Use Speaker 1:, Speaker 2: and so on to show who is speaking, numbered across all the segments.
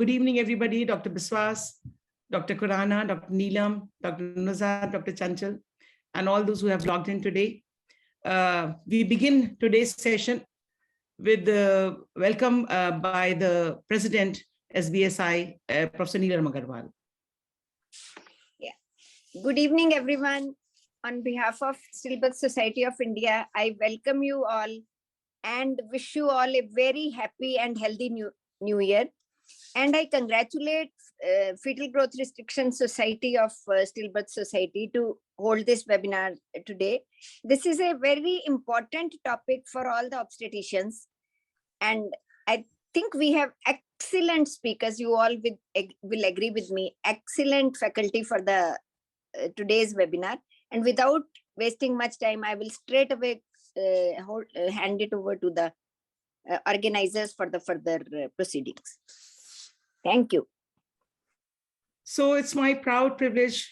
Speaker 1: Good evening, everybody. Dr. Biswas, Dr. Khurana, Dr. Neelam, Dr. Nuzad, Dr. Chanchal, and all those who have logged in today. We begin today's session with the welcome by the President, SBSI, Professor Neelam Aggarwal.
Speaker 2: Yeah. Good evening, everyone. On behalf of Stillbirth Society of India, I welcome you all and wish you all a very happy and healthy new year. And I congratulate Fetal Growth Restriction Society of Stillbirth Society to hold this webinar today. This is a very important topic for all the obstetricians. And I think we have excellent speakers. You all will agree with me. Excellent faculty for the today's webinar. And without wasting much time, I will straight away hand it over to the organizers for the further proceedings. Thank you.
Speaker 1: So it's my proud privilege,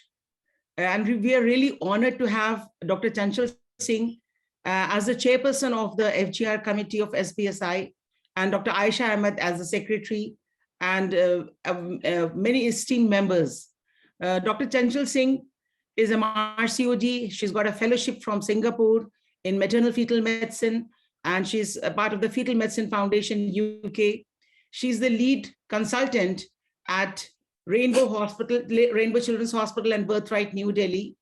Speaker 1: and we are really honored to have Dr. Chanchal Singh as the chairperson of the FGR Committee of SBSI, and Dr. Aisha Ahmed as the secretary, and many esteemed members. Dr. Chanchal Singh is a MRCOG. She's got a fellowship from Singapore in maternal fetal medicine, and she's a part of the Fetal Medicine Foundation UK. She's the lead consultant at Rainbow Children's Hospital and Birthright, New Delhi.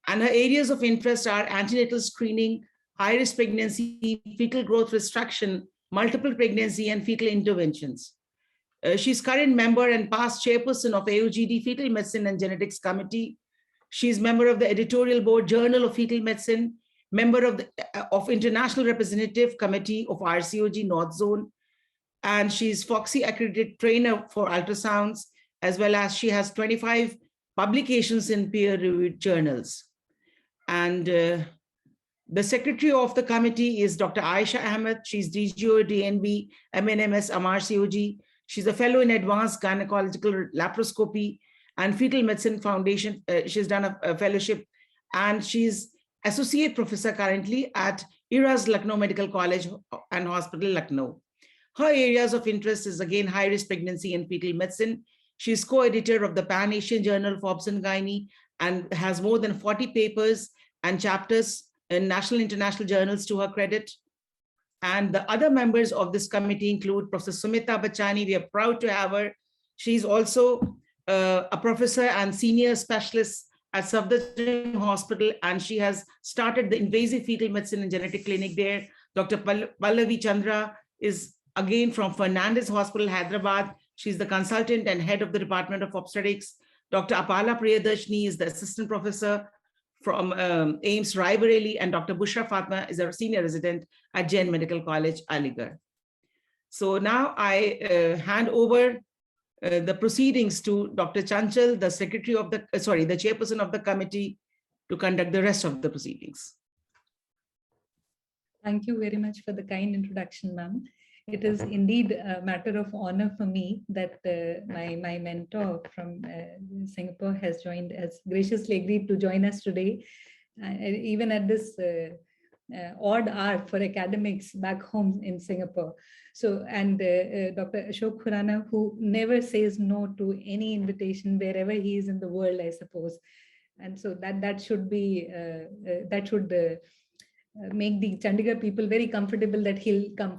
Speaker 1: And her areas of interest are antenatal screening, high-risk pregnancy, fetal growth restriction, multiple pregnancy, and fetal interventions. She's current member and past chairperson of AOGD Fetal Medicine and Genetics Committee. She's member of the editorial board Journal of Fetal Medicine, member of International Representative Committee of RCOG North Zone, and she's FOXY accredited trainer for ultrasounds, as well as she has 25 publications in peer-reviewed journals. And the secretary of the committee is Dr. Aisha Ahmed. She's DGO, DNB, MNMS, MRCOG. She's a fellow in Advanced Gynecological Laparoscopy and Fetal Medicine Foundation. She's done a fellowship, and she's associate professor currently at IRAS Lucknow Medical College and Hospital, Lucknow. Her areas of interest is again high-risk pregnancy and fetal medicine. She's co-editor of the Pan-Asian Journal of Obs and Gynae and has more than 40 papers and chapters in national and international journals to her credit. And the other members of this committee include Professor Sumita Bachani. We are proud to have her. She's also a professor and senior specialist at Safdarjung Hospital, and she has started the invasive fetal medicine and genetic clinic there. Dr. Pallavi Chandra is again from Fernandez Hospital, Hyderabad. She's the consultant and head of the Department of Obstetrics. Dr. Apala Priyadarshini is the assistant professor from AIMS Raebareli, and Dr. Bushra Fatma is a senior resident at Jain Medical College, Aligarh. So now I hand over the proceedings to Dr. Chanchal, the secretary of the, the chairperson of the committee, to conduct the rest of the proceedings.
Speaker 3: Thank you very much for the kind introduction, ma'am. It is indeed a matter of honor for me that my mentor from Singapore has graciously agreed to join us today, even at this odd hour for academics back home in Singapore. So, and Dr. Ashok Khurana, who never says no to any invitation wherever he is in the world, I suppose. And so that should be, make the Chandigarh people very comfortable that he'll come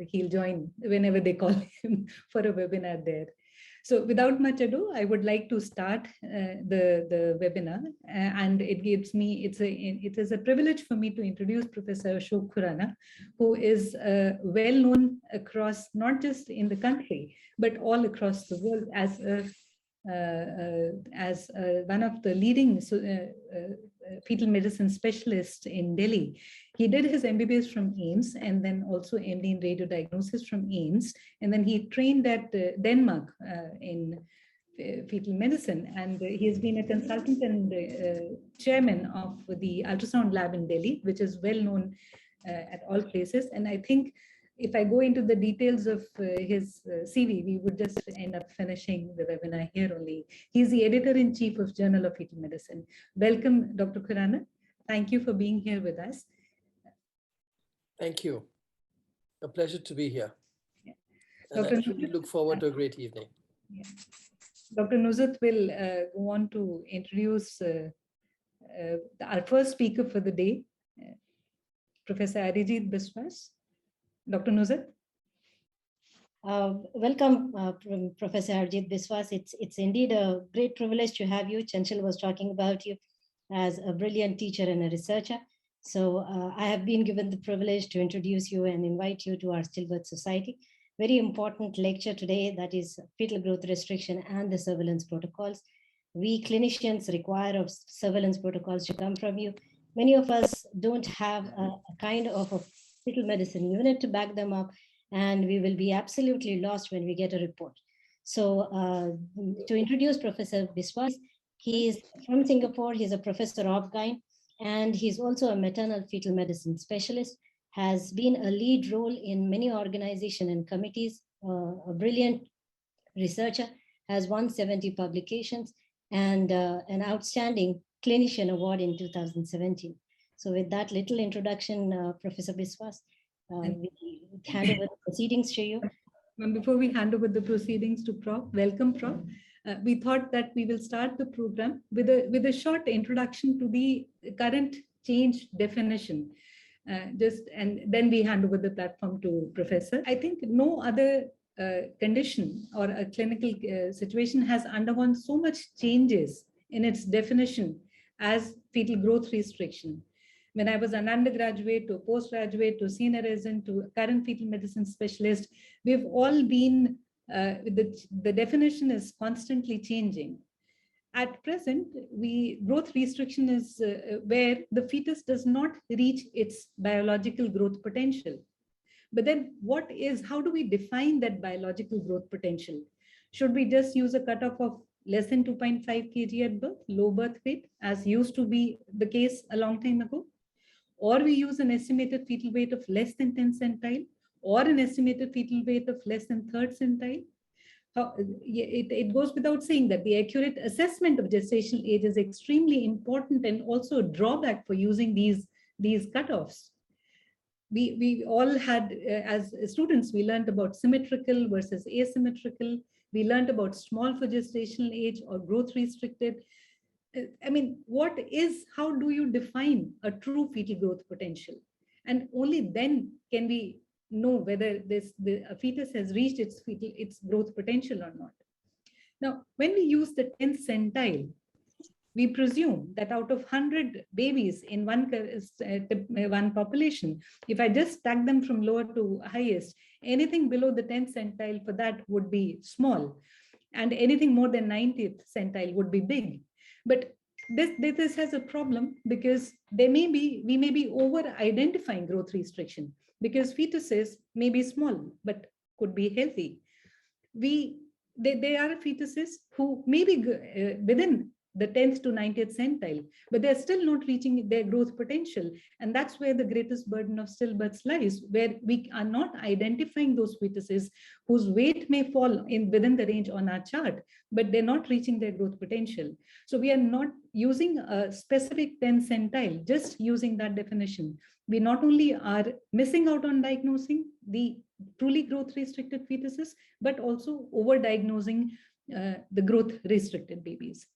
Speaker 3: he'll join whenever they call him for a webinar there. So without much ado, I would like to start the webinar, and it is a privilege for me to introduce Professor Ashok Khurana, who is well known across, not just in the country, but all across the world as one of the leading fetal medicine specialists in Delhi. He did his MBBS from AIMS and then also MD in radio diagnosis from AIMS. And then he trained at Denmark in fetal medicine. And he has been a consultant and chairman of the ultrasound lab in Delhi, which is well known at all places. And I think if I go into the details of his CV, we would just end up finishing the webinar here only. He's the editor-in-chief of Journal of Fetal Medicine. Welcome, Dr. Khurana. Thank you for being here with us.
Speaker 4: Thank you. A pleasure to be here.
Speaker 3: Yeah.
Speaker 4: And I truly look forward to a great evening.
Speaker 3: Yeah. Dr. Nuzhat will go on to introduce our first speaker for the day, Professor Arijit Biswas. Dr. Nuzhat.
Speaker 5: Welcome, Professor Arjit Biswas. It's indeed a great privilege to have you. Chanchal was talking about you as a brilliant teacher and a researcher. So I have been given the privilege to introduce you and invite you to our Stillbirth Society. Very important lecture today, that is fetal growth restriction and the surveillance protocols. We clinicians require of surveillance protocols to come from you. Many of us don't have a kind of a fetal medicine unit to back them up, and we will be absolutely lost when we get a report. So to introduce Professor Biswas, he is from Singapore. He's a professor of gyne, and he's also a maternal fetal medicine specialist, has been a lead role in many organizations and committees, a brilliant researcher, has won 70 publications, and an outstanding clinician award in 2017. So with that little introduction, Professor Biswas, we hand over the proceedings to you.
Speaker 3: Before we hand over the proceedings to Prof, welcome, Prof. We thought that we will start the program with a short introduction to the current change definition. And then we hand over the platform to Professor. I think no other condition or a clinical situation has undergone so much changes in its definition as fetal growth restriction. When I was an undergraduate to postgraduate to senior resident to current fetal medicine specialist, we've all been, the definition is constantly changing. At present, growth restriction is where the fetus does not reach its biological growth potential. But then how do we define that biological growth potential? Should we just use a cutoff of less than 2.5 kg at birth, low birth weight, as used to be the case a long time ago? Or we use an estimated fetal weight of less than 10 centile, or an estimated fetal weight of less than 3rd centile? It goes without saying that the accurate assessment of gestational age is extremely important and also a drawback for using these cutoffs. We all had, as students, we learned about symmetrical versus asymmetrical. We learned about small for gestational age or growth restricted. I mean, how do you define a true fetal growth potential? And only then can we know whether a fetus has reached its growth potential or not. Now, when we use the 10th centile, we presume that out of 100 babies in one population, if I just stack them from lower to highest, anything below the 10th centile for that would be small, and anything more than 90th centile would be big. But this has a problem because we may be over-identifying growth restriction, because fetuses may be small but could be healthy. There are fetuses who may be within the 10th to 90th centile, but they're still not reaching their growth potential. And that's where the greatest burden of stillbirths lies, where we are not identifying those fetuses whose weight may fall within the range on our chart, but they're not reaching their growth potential. So we are not using a specific 10th centile, just using that definition. We not only are missing out on diagnosing the truly growth restricted fetuses, but also over-diagnosing the growth restricted babies.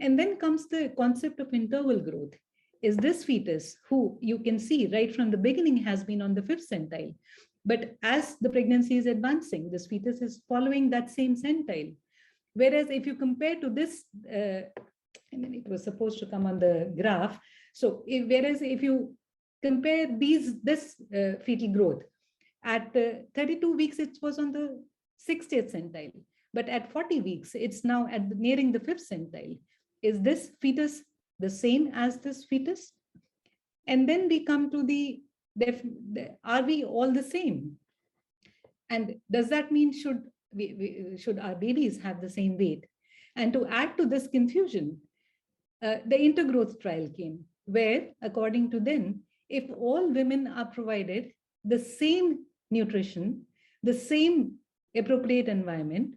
Speaker 3: And then comes the concept of interval growth. Is this fetus, who you can see right from the beginning has been on the 5th centile, but as the pregnancy is advancing, this fetus is following that same centile. Whereas if you compare to this, it was supposed to come on the graph. So whereas if you compare this fetal growth, at 32 weeks, it was on the 60th centile, but at 40 weeks, it's now nearing the 5th centile. Is this fetus the same as this fetus? And then we come to are we all the same? And does that mean should our babies have the same weight? And to add to this confusion, the intergrowth trial came, where according to them, if all women are provided the same nutrition, the same appropriate environment,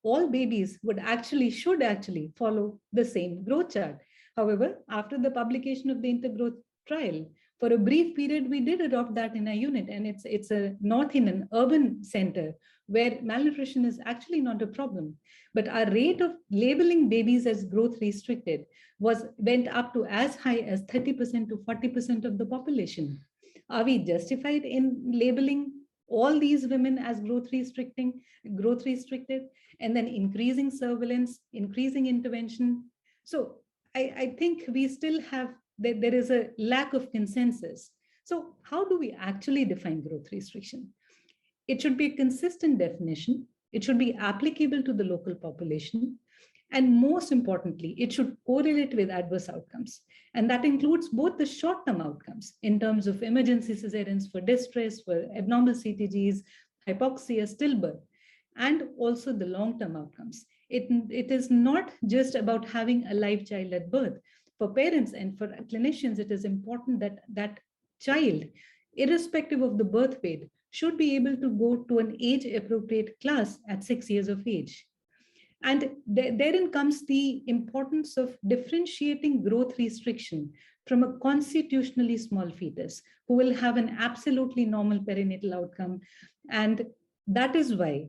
Speaker 3: all babies should actually follow the same growth chart. However, after the publication of the intergrowth trial, For a brief period, we did adopt that in a unit, and it's not in an urban center where malnutrition is actually not a problem. But our rate of labeling babies as growth restricted went up to as high as 30% to 40% of the population. Are we justified in labeling all these women as growth restricted, and then increasing surveillance, increasing intervention? So I think we still have, there is a lack of consensus. So how do we actually define growth restriction? It should be a consistent definition. It should be applicable to the local population. And most importantly, it should correlate with adverse outcomes. And that includes both the short-term outcomes in terms of emergency cesareans for distress, for abnormal CTGs, hypoxia, stillbirth, and also the long-term outcomes. It is not just about having a live child at birth. For parents and for clinicians, it is important that that child, irrespective of the birth weight, should be able to go to an age-appropriate class at 6 years of age. And therein comes the importance of differentiating growth restriction from a constitutionally small fetus who will have an absolutely normal perinatal outcome. And that is why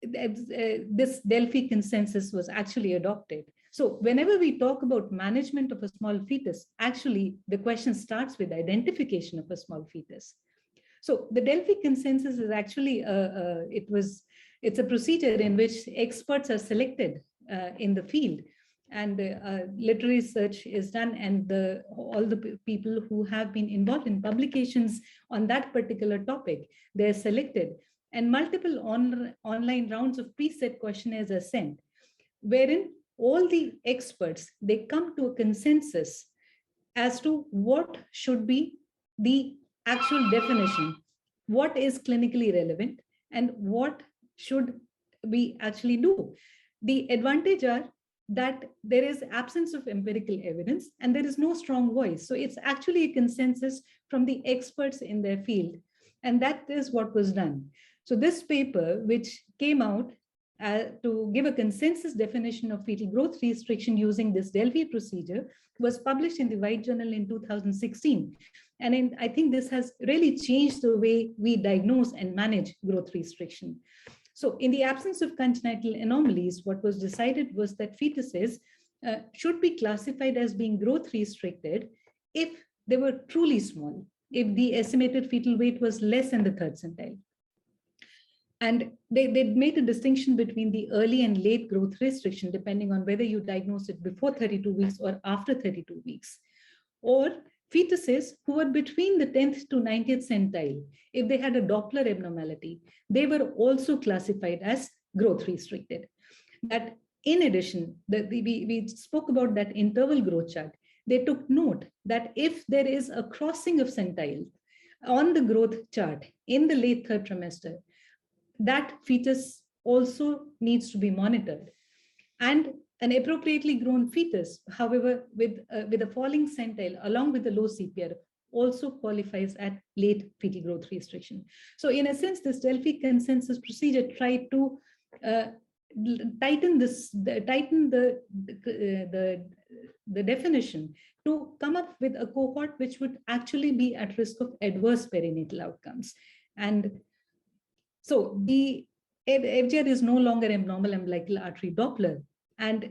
Speaker 3: this Delphi consensus was actually adopted. So whenever we talk about management of a small fetus, actually the question starts with identification of a small fetus. So the Delphi consensus is actually, it's a procedure in which experts are selected in the field, and literary research is done, and all the people who have been involved in publications on that particular topic, they're selected, and multiple online rounds of preset questionnaires are sent, wherein all the experts, they come to a consensus as to what should be the actual definition, what is clinically relevant, and what should we actually do. The advantage are that there is absence of empirical evidence and there is no strong voice. So it's actually a consensus from the experts in their field. And that is what was done. So this paper, which came out to give a consensus definition of fetal growth restriction using this Delphi procedure, was published in the White Journal in 2016. And I think this has really changed the way we diagnose and manage growth restriction. So in the absence of congenital anomalies, what was decided was that fetuses should be classified as being growth restricted if they were truly small, if the estimated fetal weight was less than the third centile. And they made a distinction between the early and late growth restriction, depending on whether you diagnose it before 32 weeks or after 32 weeks. Or fetuses who were between the 10th to 90th centile, if they had a Doppler abnormality, they were also classified as growth restricted. That in addition, we spoke about that interval growth chart. They took note that if there is a crossing of centile on the growth chart in the late third trimester, that fetus also needs to be monitored. And an appropriately grown fetus, however, with a falling centile along with the low CPR, also qualifies at late fetal growth restriction. So in a sense, this Delphi consensus procedure tried to tighten the definition to come up with a cohort which would actually be at risk of adverse perinatal outcomes. And so the FGR is no longer abnormal umbilical artery Doppler. And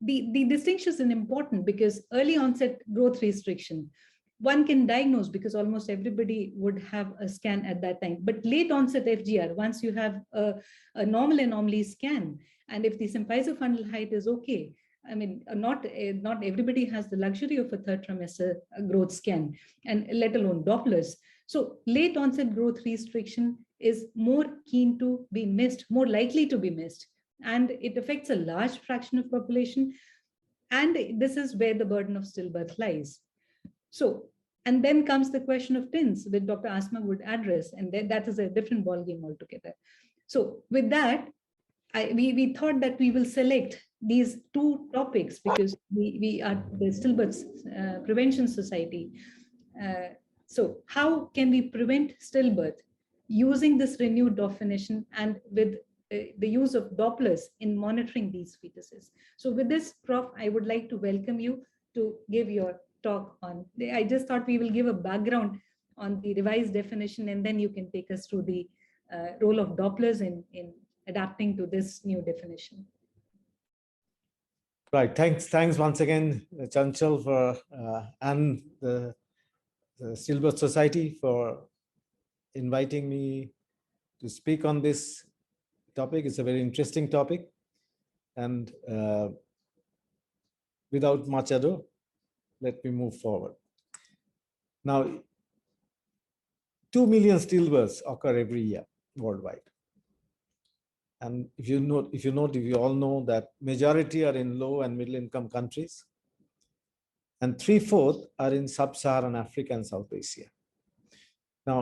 Speaker 3: the distinction is important because early onset growth restriction, one can diagnose because almost everybody would have a scan at that time. But late onset FGR, once you have a normal anomaly scan, and if the symphysofungal height is okay, I mean, not everybody has the luxury of a third trimester growth scan, and let alone Dopplers. So late onset growth restriction is more keen to be missed, more likely to be missed. And it affects a large fraction of population. And this is where the burden of stillbirth lies. So, and then comes the question of twins, which Dr. Asma would address, and that is a different ballgame altogether. So with that, we thought that we will select these two topics because we are the Stillbirths Prevention Society. So how can we prevent stillbirth using this renewed definition and with the use of Dopplers in monitoring these fetuses? So with this, Prof, I would like to welcome you to give your talk on. I just thought we will give a background on the revised definition, and then you can take us through the role of Dopplers in adapting to this new definition.
Speaker 6: Right. Thanks once again, Chanchal, for and the Stillbirth Society for inviting me to speak on this topic. It's a very interesting topic, and without much ado, let me move forward. Now, 2 million stillbirths occur every year worldwide. And if you all know that majority are in low and middle income countries, and 3/4 are in sub-Saharan Africa and South Asia. Now,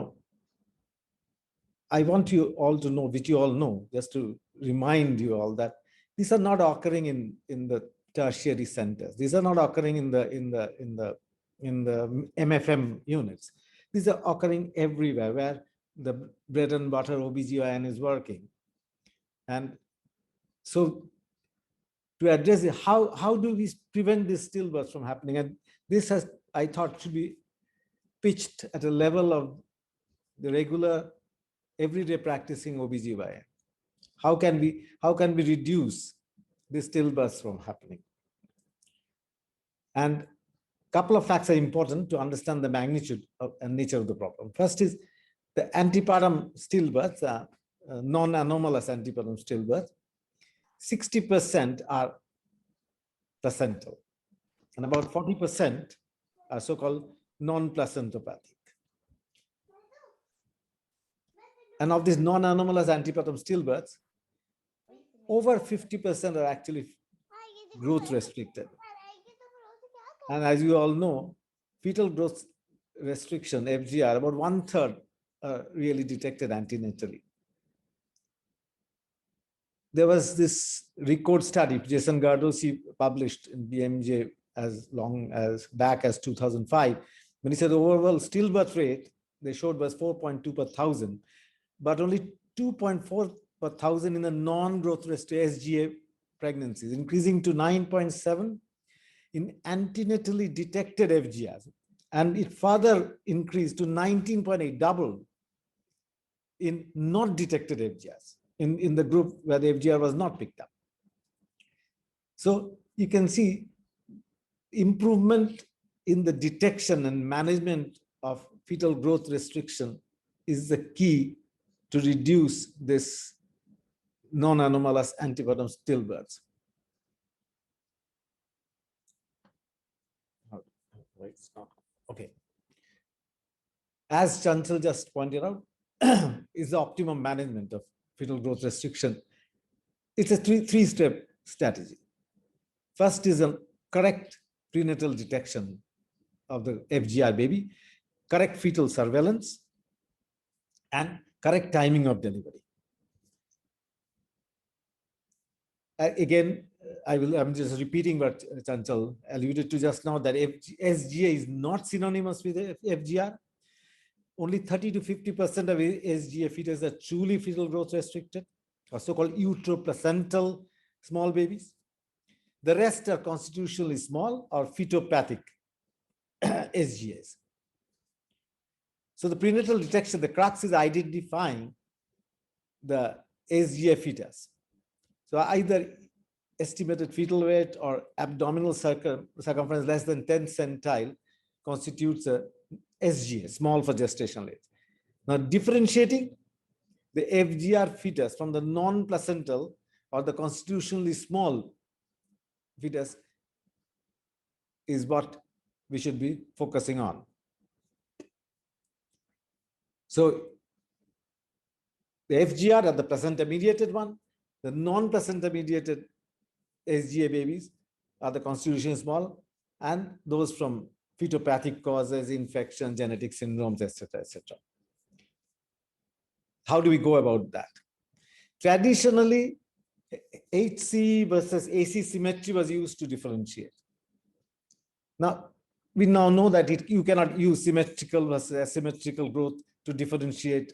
Speaker 6: I want you all to know, which you all know, just to remind you all that these are not occurring in the tertiary centers. These are not occurring in the MFM units. These are occurring everywhere where the bread and butter OBGYN is working. And so to address it, how do we prevent this stillbirth from happening? And this has, I thought, should be pitched at a level of the regular, everyday practicing OBGYN. How can we reduce this stillbirth from happening? And a couple of facts are important to understand the magnitude and nature of the problem. First is the antepartum stillbirths, non-anomalous antepartum stillbirths. 60% are placental, and about 40% are so-called non-placentopathic. And of these non-anomalous antepartum stillbirths, over 50% are actually growth restricted. And as you all know, fetal growth restriction, FGR, about 1/3 are really detected antenatally. There was this record study Jason Gardosi published in BMJ as long as back as 2005, when he said the overall stillbirth rate they showed was 4.2 per thousand, but only 2.4 per thousand in the non-growth restricted SGA pregnancies, increasing to 9.7 in antenatally detected FGRs, and it further increased to 19.8, double in not detected FGRs. In the group where the FGR was not picked up. So you can see improvement in the detection and management of fetal growth restriction is the key to reduce this non-anomalous antepartum stillbirths. Okay. As Chanchal just pointed out, is the optimum management of fetal growth restriction. It's a three-step strategy. First is a correct prenatal detection of the FGR baby, correct fetal surveillance, and correct timing of delivery. Again, I'm just repeating what Chanchal alluded to just now, that SGA is not synonymous with FGR. Only 30 to 50% of SGA fetus are truly fetal growth restricted, or so-called uteroplacental small babies. The rest are constitutionally small or fetopathic SGAs. So the prenatal detection, the crux is identifying the SGA fetus. So either estimated fetal weight or abdominal circumference less than 10 centile constitutes a SGA, small for gestational age. Now, differentiating the FGR fetus from the non-placental or the constitutionally small fetus is what we should be focusing on. So, the FGR are the placenta-mediated one. The non-placenta-mediated SGA babies are the constitutionally small, and those from fetopathic causes, infection, genetic syndromes, etc., etc. How do we go about that? Traditionally, HC versus AC symmetry was used to differentiate. Now, we now know that you cannot use symmetrical versus asymmetrical growth to differentiate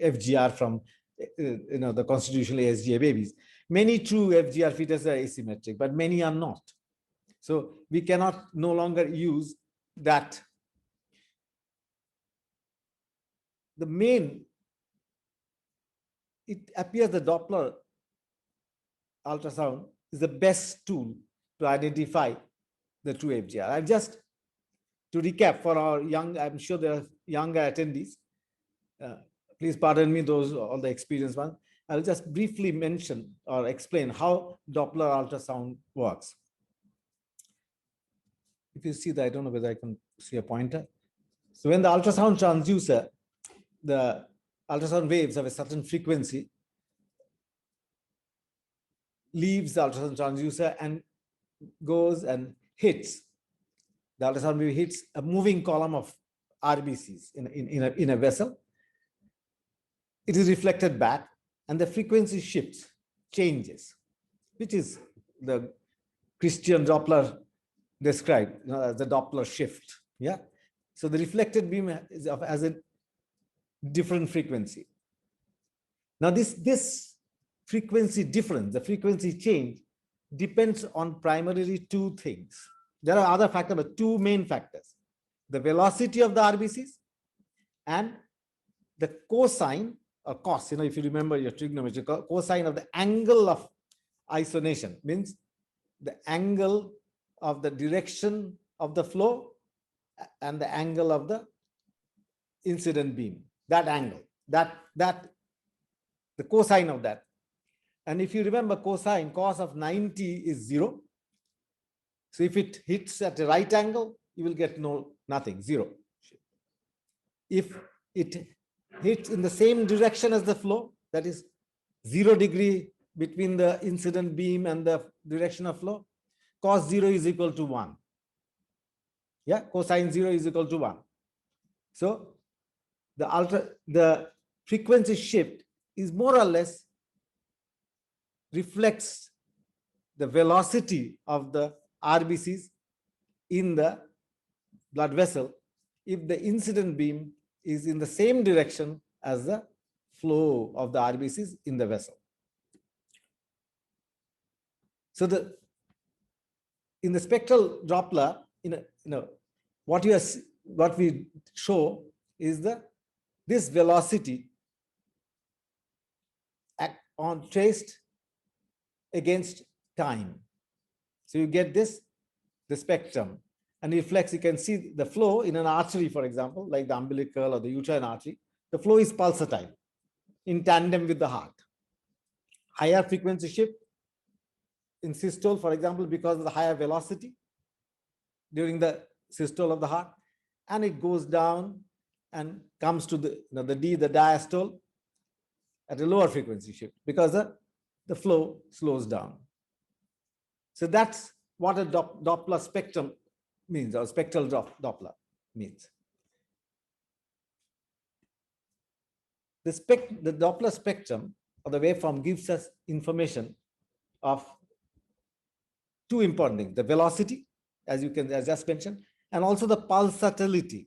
Speaker 6: FGR from the constitutionally SGA babies. Many true FGR fetuses are asymmetric, but many are not. So we cannot no longer use that. The main, it appears the Doppler ultrasound is the best tool to identify the true FGR. And just to recap for our young, I'm sure there are younger attendees. Please pardon me, those all the experienced ones. I'll just briefly mention or explain how Doppler ultrasound works. If you see that, I don't know whether I can see a pointer. So when the ultrasound transducer, the ultrasound waves of a certain frequency, leaves the ultrasound transducer and goes and hits, the ultrasound wave hits a moving column of RBCs in a vessel. It is reflected back and the frequency shifts, changes, which is the Christian Doppler described as the Doppler shift. Yeah. So the reflected beam has a different frequency. Now this frequency difference, the frequency change, depends on primarily two things. There are other factors, but two main factors: the velocity of the RBCs and the cosine or cos. If you remember your trigonometry, cosine of the angle of isonation means the angle of the direction of the flow and the angle of the incident beam. That angle, the cosine of that. And if you remember cosine, cos of 90 is 0. So if it hits at a right angle, you will get nothing, 0. If it hits in the same direction as the flow, that is 0 degree between the incident beam and the direction of flow, cos 0 is equal to 1. Yeah, cosine 0 is equal to 1. So the frequency shift is more or less reflects the velocity of the RBCs in the blood vessel if the incident beam is in the same direction as the flow of the RBCs in the vessel. So in the spectral Doppler, what we show is this velocity traced against time. So you get the spectrum, and reflects. You can see the flow in an artery, for example, like the umbilical or the uterine artery. The flow is pulsatile in tandem with the heart. Higher frequency shift in systole, for example, because of the higher velocity during the systole of the heart, and it goes down and comes to the diastole at a lower frequency shift because the flow slows down. So that's what a Doppler spectrum means, or spectral Doppler means. The Doppler spectrum or the waveform gives us information of two important things: the velocity, as just mentioned, and also the pulsatility,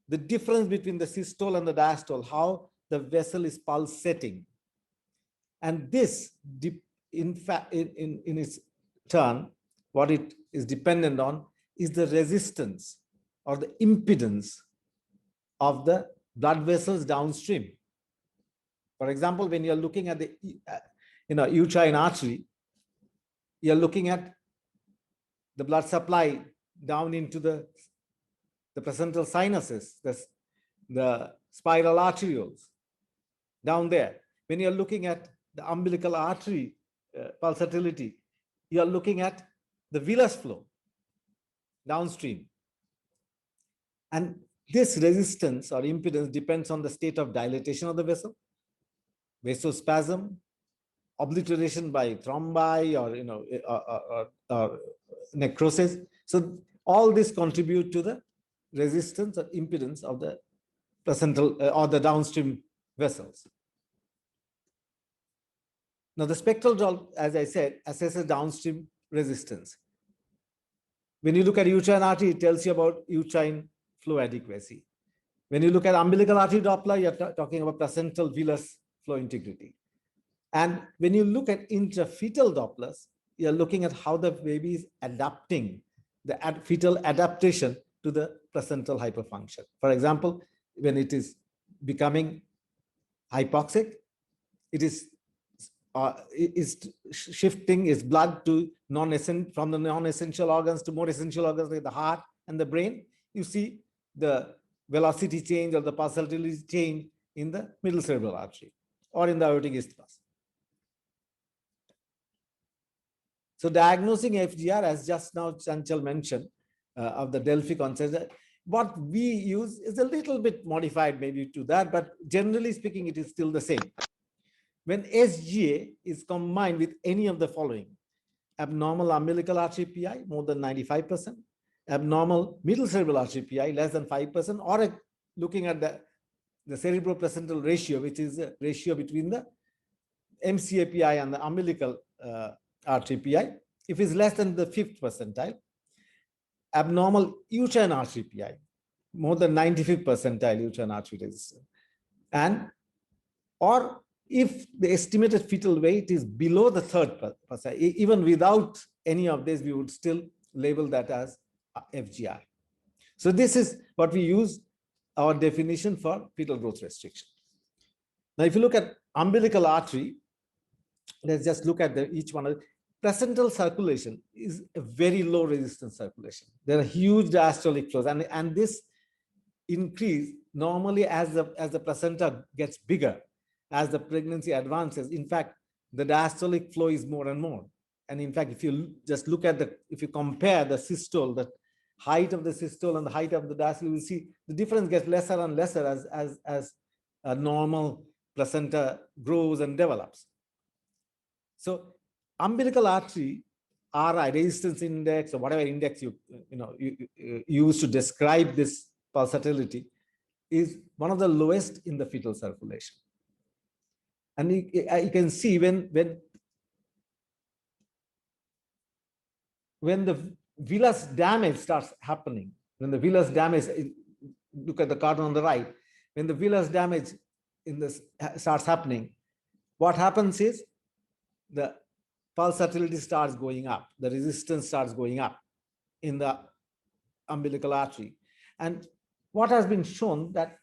Speaker 6: the difference between the systole and the diastole, how the vessel is pulsating. And this, in its turn, what it is dependent on is the resistance or the impedance of the blood vessels downstream. For example, when you're looking at the uterine artery, you're looking at the blood supply down into the placental sinuses, the spiral arterioles down there. When you're looking at the umbilical artery pulsatility, you're looking at the venous flow downstream. And this resistance or impedance depends on the state of dilatation of the vessel, vasospasm, obliteration by thrombi or necrosis. So all this contribute to the resistance or impedance of the placental or the downstream vessels. Now the spectral Doppler, as I said, assesses downstream resistance. When you look at uterine artery, it tells you about uterine flow adequacy. When you look at umbilical artery Doppler, you're talking about placental venous flow integrity. And when you look at intrafetal Dopplers, you're looking at how the baby is adapting, the fetal adaptation to the placental hyperfunction. For example, when it is becoming hypoxic, it is shifting its blood to from the non-essential organs to more essential organs like the heart and the brain. You see the velocity change or the pulsatility change in the middle cerebral artery or in the aortic isthmus. So diagnosing FGR, as just now Chanchal mentioned, of the Delphi concept, what we use is a little bit modified maybe to that, but generally speaking, it is still the same. When SGA is combined with any of the following: abnormal umbilical artery PI, more than 95%, abnormal middle cerebral artery PI, less than 5%, or looking at the cerebroplacental ratio, which is a ratio between the MCA PI and the umbilical artery PI, if it's less than the 5th percentile, abnormal uterine artery PI, more than 95th percentile uterine artery resistance, and or if the estimated fetal weight is below the 3rd percentile, even without any of this, we would still label that as FGR. So this is what we use our definition for fetal growth restriction. Now, if you look at umbilical artery, let's just look at each one. Placental circulation is a very low resistance circulation. There are huge diastolic flows, and this increase normally as the placenta gets bigger, as the pregnancy advances. In fact, the diastolic flow is more and more. And in fact, if you just look at if you compare the systole, the height of the systole and the height of the diastole, you will see the difference gets lesser and lesser as a normal placenta grows and develops. So umbilical artery, RI, resistance index, or whatever index you use to describe this pulsatility, is one of the lowest in the fetal circulation. And you can see when the villus damage starts happening, when the villus damage, look at the cartoon on the right, when the villus damage starts happening, what happens is the pulsatility starts going up, the resistance starts going up in the umbilical artery. And what has been shown that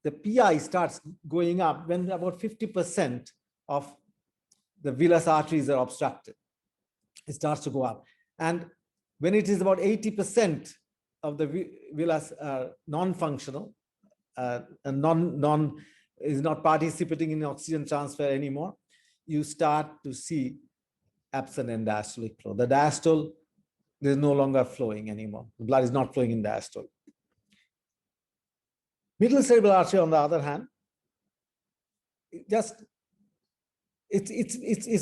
Speaker 6: the PI starts going up when about 50% of the villus arteries are obstructed. It starts to go up. And when it is about 80% of the villus are non-functional, and is not participating in oxygen transfer anymore, you start to see absent end diastolic flow. The diastole is no longer flowing anymore. The blood is not flowing in diastole. Middle cerebral artery, on the other hand, it's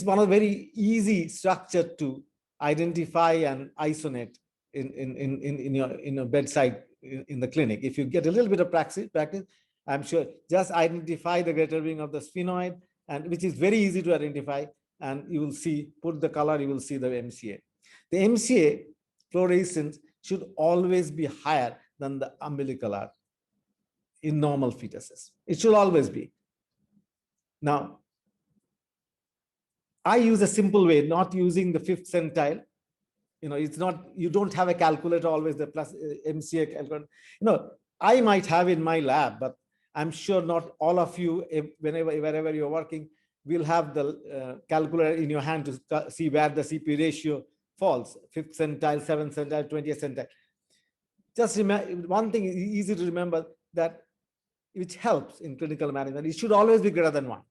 Speaker 6: one of the very easy structure to identify and isolate in your bedside in the clinic. If you get a little bit of practice, I'm sure, just identify the greater wing of the sphenoid, and which is very easy to identify, and you will see, put the color, you will see the MCA. The MCA flow resistance should always be higher than the umbilical artery in normal fetuses. It should always be. Now, I use a simple way, not using the 5th centile. It's not, you don't have a calculator always, the plus MCA calculator. I might have in my lab, but I'm sure not all of you, wherever you're working, will have the calculator in your hand to see where the CP ratio falls, 5th centile, 7th centile, 20th centile. Just remember, one thing is easy to remember, that which helps in clinical management, it should always be greater than 1.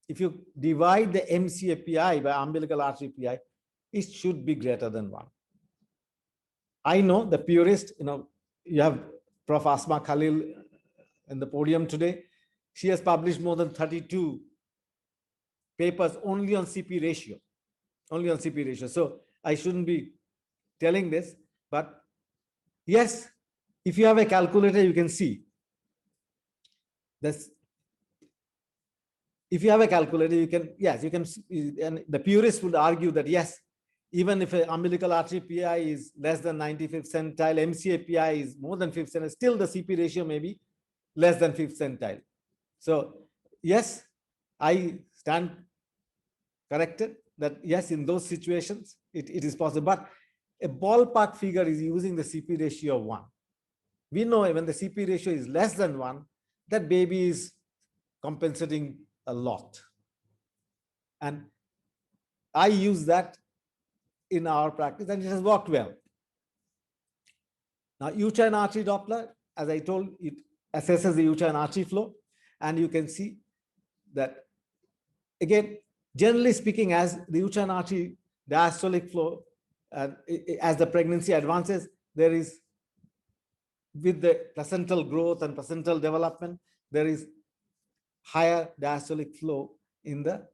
Speaker 6: If you divide the MCA PI by umbilical artery PI, it should be greater than 1. I know the purist, you have Prof. Asma Khalil in the podium today. She has published more than 32 papers only on CP ratio, So I shouldn't be telling this, but yes, if you have a calculator, you can see this. If you have a calculator, you can, and the purist would argue that yes, even if an umbilical artery PI is less than 95th centile, MCA PI is more than 5th centile, still the CP ratio may be less than 5th centile. So yes, I stand corrected. that yes, in those situations, it is possible. But a ballpark figure is using the CP ratio of 1. We know when the CP ratio is less than 1, that baby is compensating a lot. And I use that in our practice, and it has worked well. Now, uterine artery Doppler, as I told, it assesses the uterine artery flow, and you can see that, again, generally speaking, as the uterine artery diastolic flow, as the pregnancy advances, there is, with the placental growth and placental development, there is higher diastolic flow in the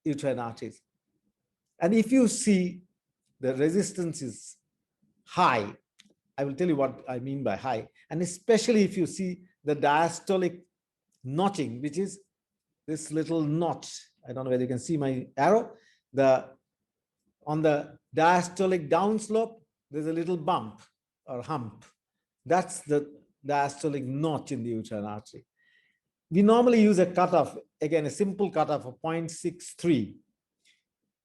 Speaker 6: uterine arteries. And if you see the resistance is high, I will tell you what I mean by high, and especially if you see the diastolic notching, which is this little notch. I don't know whether you can see my arrow. On the diastolic downslope, there's a little bump or hump. That's the diastolic notch in the uterine artery. We normally use a cutoff, again, a simple cutoff of 0.63.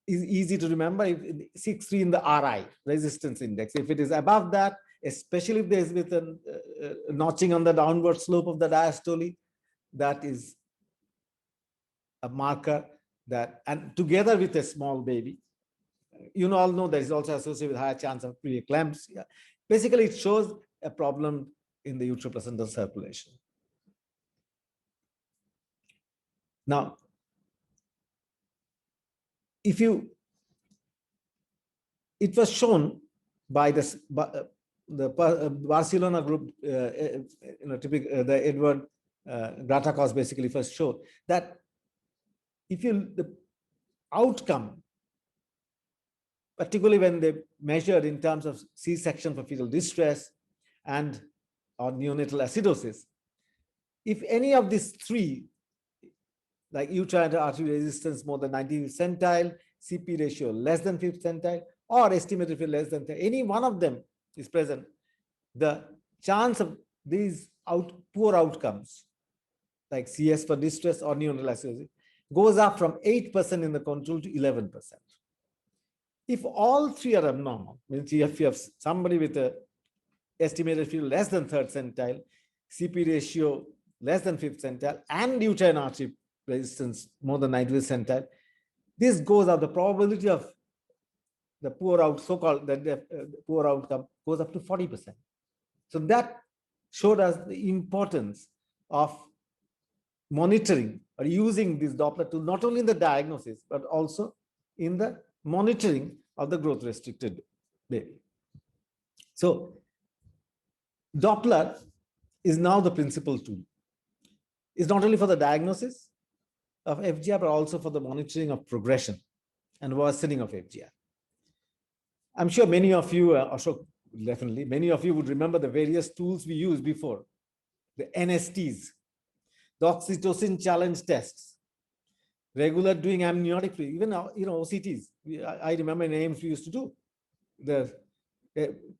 Speaker 6: Is easy to remember. If 63 in the RI, resistance index. If it is above that, especially if there's with a notching on the downward slope of the diastole, that is a marker that, and together with a small baby, you all know that is also associated with higher chance of preeclampsia. Basically, it shows a problem in the uteroplacental circulation. Now, it was shown by this, the Barcelona group, the Edward Gratakos basically first showed that the outcome, particularly when they measured in terms of C-section for fetal distress and or neonatal acidosis, if any of these three, like uterine artery resistance more than 90th centile, CP ratio less than 5th centile, or estimated for less than 10, any one of them is present, the chance of these poor outcomes, like CS for distress or neonatal acidosis, goes up from 8% in the control to 11%. If all three are abnormal, means if you have somebody with a estimated fetal less than 3rd centile, CP ratio less than 5th centile, and uterine artery resistance more than 90th centile, this goes up, the probability of the poor poor outcome goes up to 40%. So that showed us the importance of monitoring or using this Doppler tool, not only in the diagnosis, but also in the monitoring of the growth restricted baby. So Doppler is now the principal tool. It's not only for the diagnosis of FGR, but also for the monitoring of progression and worsening of FGR. I'm sure many of you, Ashok, definitely, many of you would remember the various tools we used before, the NSTs, the oxytocin challenge tests, regular doing amniotic fluid, even OCTs. I remember names we used to do,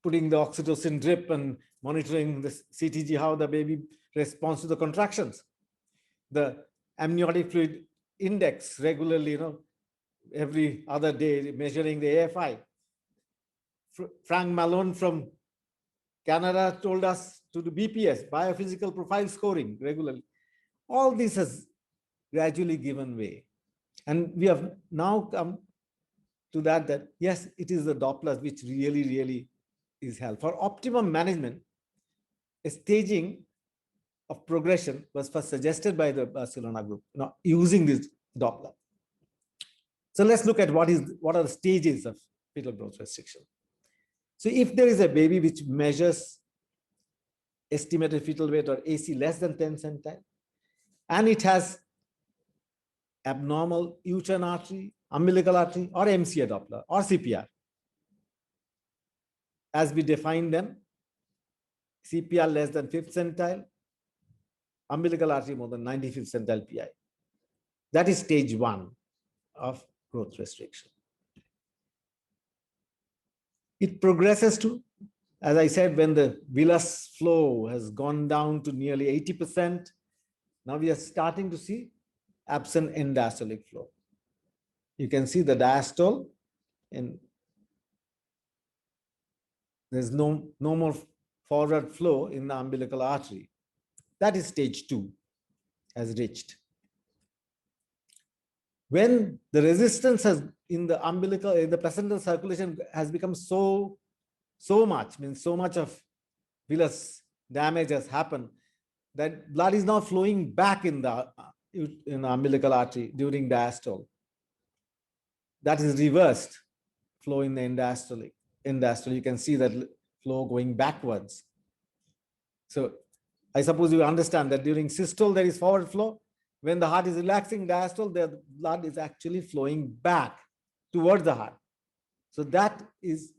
Speaker 6: putting the oxytocin drip and monitoring the CTG, how the baby responds to the contractions. The amniotic fluid index regularly, every other day, measuring the AFI. Frank Malone from Canada told us to do BPS, biophysical profile scoring, regularly. All this has gradually given way. And we have now come to that yes, it is the Dopplers which really, really is helpful. For optimum management, a staging of progression was first suggested by the Barcelona group, using this Doppler. So let's look at what are the stages of fetal growth restriction. So if there is a baby which measures estimated fetal weight or AC less than 10 centile, and it has abnormal uterine artery, umbilical artery, or MCA Doppler, or CPR, as we define them, CPR less than 5th centile, umbilical artery more than 95th centile PI. That is stage 1 of growth restriction. It progresses to, as I said, when the villus flow has gone down to nearly 80%, now we are starting to see absent end diastolic flow. you can see the diastole, and there's no more forward flow in the umbilical artery. That is stage 2 has reached. When the resistance has in the umbilical, in the placental circulation has become so much, means so much of venous damage has happened, that blood is now flowing back in the umbilical artery during diastole. That is reversed flow in the end-diastole. You can see that flow going backwards. So I suppose you understand that during systole there is forward flow. When the heart is relaxing diastole, the blood is actually flowing back towards the heart. So that is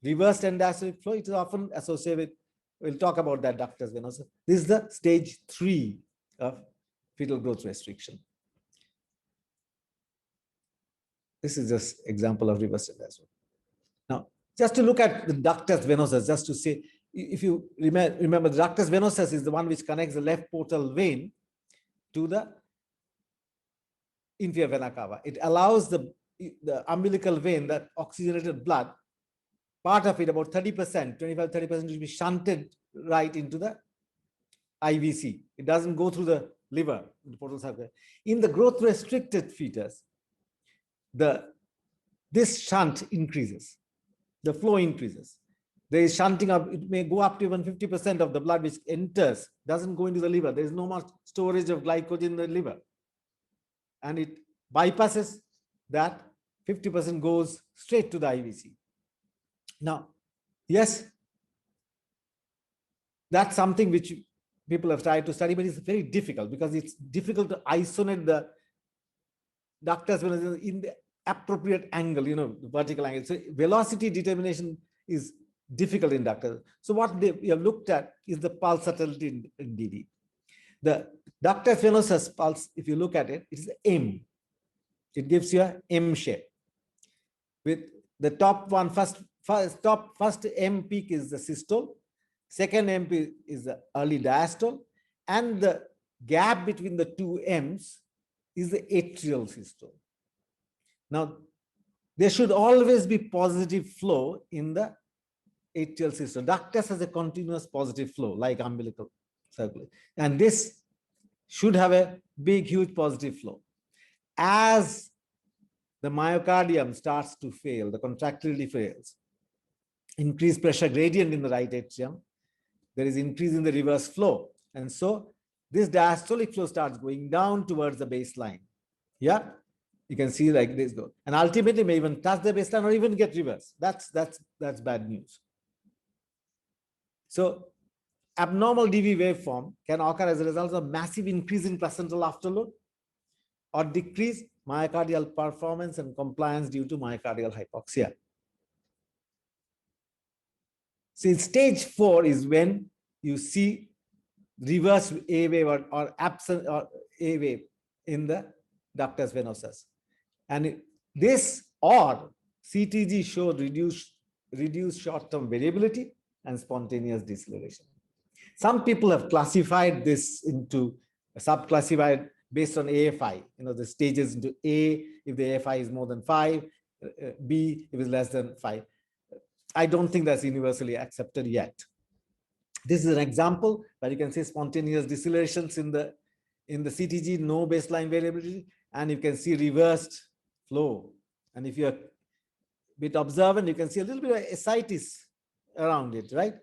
Speaker 6: reversed end-diastolic flow. It is often associated with, we'll talk about that, ductus venosus. This is the stage 3 of fetal growth restriction. This is just example of reversed end-diastolic. Now, just to look at the ductus venosus, just to say, if you remember, the ductus venosus is the one which connects the left portal vein to the inferior vena cava. It allows the umbilical vein, that oxygenated blood, part of it, about 30%, 25-30%, to be shunted right into the IVC. It doesn't go through the liver, the portal circuit. In the growth restricted fetus, this shunt increases, the flow increases. There is shunting up, it may go up to even 50% of the blood which enters, doesn't go into the liver. There is no more storage of glycogen in the liver. And it bypasses that, 50% goes straight to the IVC. Now, yes, that's something which people have tried to study, but it's very difficult because it's difficult to isolate the ductus venosus in the appropriate angle, the vertical angle. So velocity determination is difficult in ductus. So what we have looked at is the pulse subtlety in DD. The ductus venosus pulse, if you look at it, it is M. It gives you a M shape. With the top one, first M peak is the systole, second M peak is the early diastole, and the gap between the two M's is the atrial systole. Now, there should always be positive flow in the atrial systole. Ductus has a continuous positive flow, like umbilical circulation. And this should have a big, huge positive flow. As the myocardium starts to fail, the contractility fails, increased pressure gradient in the right atrium, there is increase in the reverse flow. And so this diastolic flow starts going down towards the baseline. Yeah, you can see like this go. And ultimately may even touch the baseline or even get reverse. That's bad news. So abnormal DV waveform can occur as a result of massive increase in placental afterload or decrease myocardial performance and compliance due to myocardial hypoxia. So stage 4 is when you see reverse A wave or absent or A wave in the ductus venosus. And this or CTG showed reduced short-term variability and spontaneous deceleration. Some people have classified this into subclassified based on AFI, the stages into A, if the AFI is more than 5, B, if it's less than 5. I don't think that's universally accepted yet. This is an example where you can see spontaneous decelerations in the CTG, no baseline variability, and you can see reversed flow. And if you're a bit observant, you can see a little bit of ascites around it, right?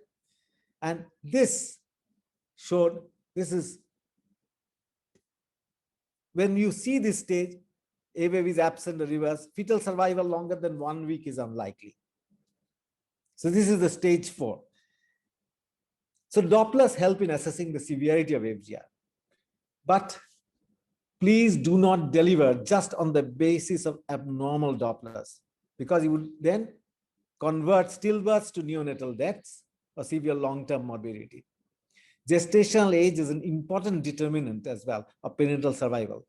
Speaker 6: And this showed, this is, when you see this stage, A wave is absent or reverse, fetal survival longer than 1 week is unlikely. So this is the stage 4. So Dopplers help in assessing the severity of FGR. But please do not deliver just on the basis of abnormal Dopplers, because you would then convert stillbirths to neonatal deaths or severe long-term morbidity. Gestational age is an important determinant as well of perinatal survival.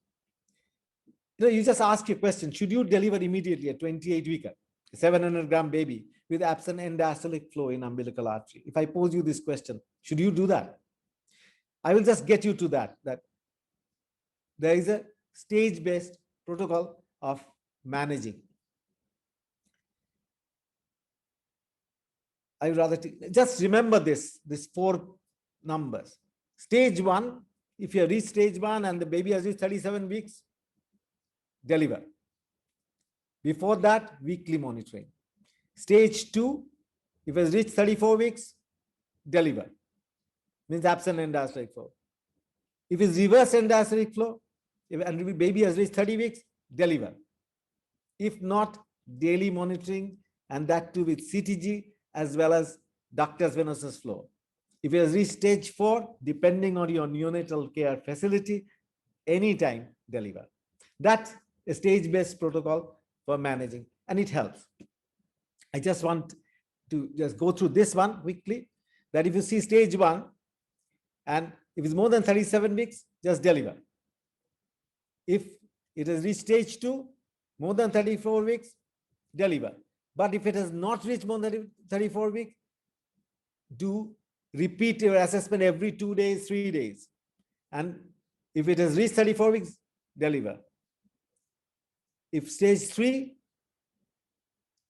Speaker 6: You just ask your question, should you deliver immediately a 28-weeker, 700-gram baby with absent end-diastolic flow in umbilical artery? If I pose you this question, should you do that? I will just get you to that there is a stage-based protocol of managing. I would rather just remember these 4 numbers. Stage 1, if you have reached stage 1 and the baby has reached 37 weeks, deliver. Before that, weekly monitoring. Stage 2, if it has reached 34 weeks, deliver. Means absent end-diastolic flow. If it's reverse end-diastolic flow, and the baby has reached 30 weeks, deliver. If not, daily monitoring, and that too with CTG as well as ductus venosus flow. If it has reached stage 4, depending on your neonatal care facility, anytime deliver. That's a stage-based protocol for managing, and it helps. I just want to just go through this one quickly, that if you see stage 1, and if it's more than 37 weeks, just deliver. If it has reached stage 2, more than 34 weeks, deliver. But if it has not reached more than 34 weeks, do repeat your assessment every 2 days, 3 days. And if it has reached 34 weeks, deliver. If stage 3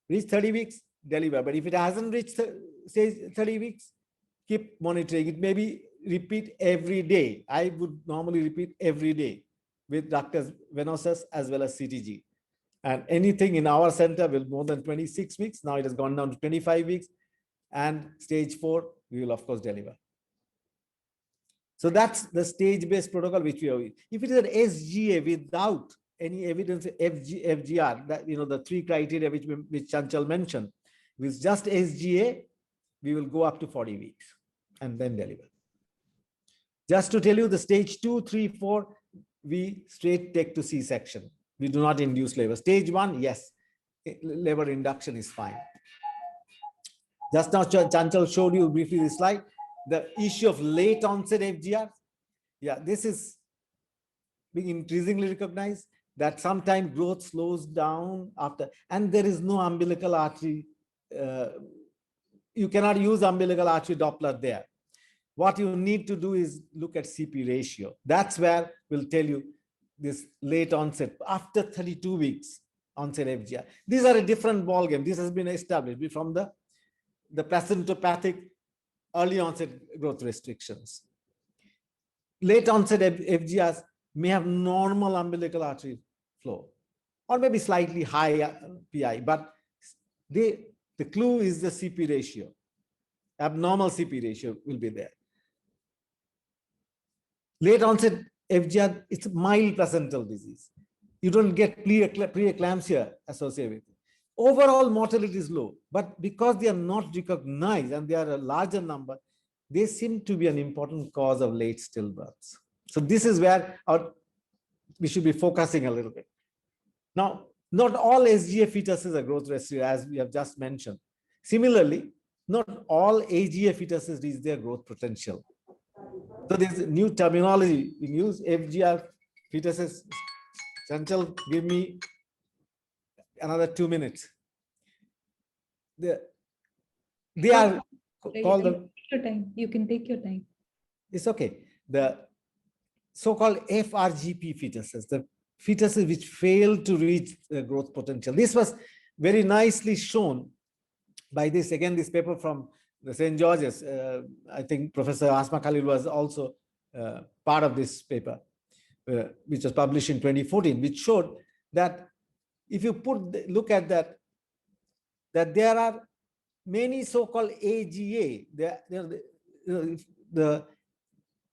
Speaker 6: reached 30 weeks, deliver. But if it hasn't reached stage 30 weeks, keep monitoring. It may be repeat every day. I would normally repeat every day with ductus venosus as well as CTG. And anything in our center will more than 26 weeks. Now it has gone down to 25 weeks. And stage 4, we will of course deliver. So that's the stage-based protocol which we have. If it is an SGA without any evidence FGR, that the 3 criteria which Chanchal mentioned, with just SGA, we will go up to 40 weeks and then deliver. Just to tell you, the stage 2, 3, 4, we straight take to C-section. We do not induce labor. Stage 1, yes, labor induction is fine. Just now, Chanchal showed you briefly this slide, the issue of late onset FGR. Yeah, this is being increasingly recognized, that sometimes growth slows down after, and there is no umbilical artery. You cannot use umbilical artery Doppler there. What you need to do is look at CP ratio. That's where we'll tell you this late onset, after 32 weeks onset FGR. These are a different ballgame. This has been established from the placentopathic early onset growth restrictions. Late onset FGRs may have normal umbilical artery flow, or maybe slightly high PI, but the clue is the CP ratio. Abnormal CP ratio will be there. Late onset FGR, it's mild placental disease. You don't get preeclampsia associated with it. Overall mortality is low, but because they are not recognized and they are a larger number, they seem to be an important cause of late stillbirths. So this is where we should be focusing a little bit. Now, not all SGA fetuses are growth restricted, as we have just mentioned. Similarly, not all AGA fetuses reach their growth potential. So there's a new terminology we use, FGR fetuses. Chanchal, give me another 2 minutes. They are called the...
Speaker 3: Your time. You can take your time.
Speaker 6: It's okay. The so-called FRGP fetuses, the fetuses which fail to reach the growth potential. This was very nicely shown by this paper from the St. George's. I think Professor Asma Khalil was also part of this paper, which was published in 2014, which showed that if you look at that there are many so-called AGA, the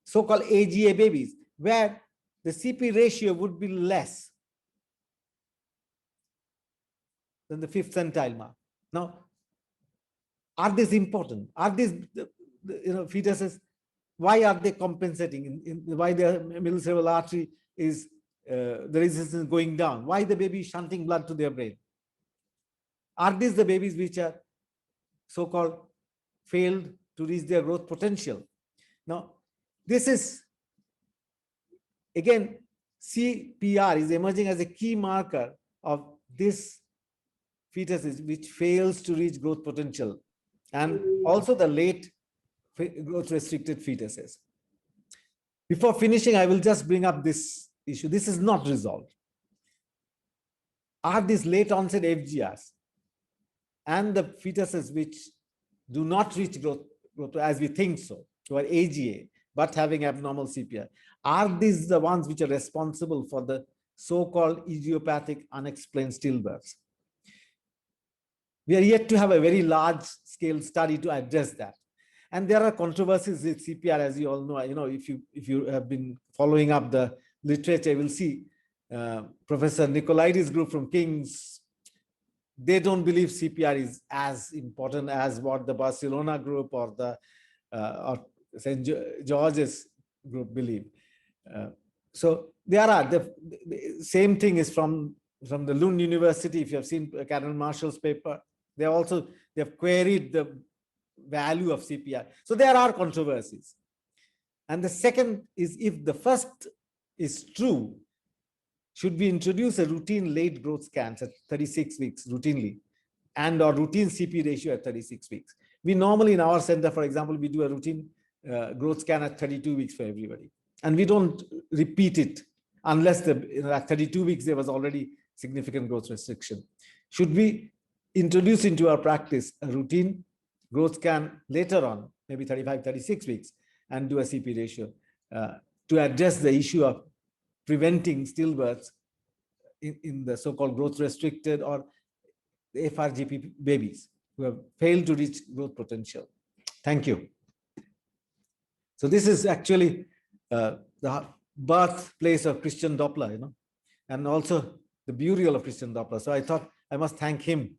Speaker 6: so-called AGA babies, where the CP ratio would be less than the 5th centile mark. Now, are these important? Are these fetuses? Why are they compensating? Why the middle cerebral artery is the resistance going down? Why the baby is shunting blood to their brain? Are these the babies which are so-called failed to reach their growth potential? Now, this is, again, CPR is emerging as a key marker of this fetuses which fails to reach growth potential, and also the late growth restricted fetuses. Before finishing, I will just bring up this issue. This is not resolved. are these late onset FGRs and the fetuses which do not reach growth as we think so, who are AGA, but having abnormal CPR, are these the ones which are responsible for the so-called idiopathic unexplained stillbirths? We are yet to have a very large scale study to address that. And there are controversies with CPR, as you all know. If you have been following up the literature, you will see Professor Nicolaides' group from King's, they don't believe CPR is as important as what the Barcelona group or the or St. George's group believe. So there are the same thing is from the Lund University. If you have seen Karen Marshall's paper, they've queried the value of CPR. So there are controversies. And the second is, if the first is true, should we introduce a routine late growth scans at 36 weeks routinely and or routine CP ratio at 36 weeks? We normally in our center, for example, we do a routine growth scan at 32 weeks for everybody. And we don't repeat it unless at 32 weeks, there was already significant growth restriction. Should we introduce into our practice a routine growth scan later on, maybe 35, 36 weeks, and do a CP ratio to address the issue of preventing stillbirths in the so-called growth restricted or the FRGP babies who have failed to reach growth potential? Thank you. So this is actually the birthplace of Christian Doppler, and also the burial of Christian Doppler. So I thought I must thank him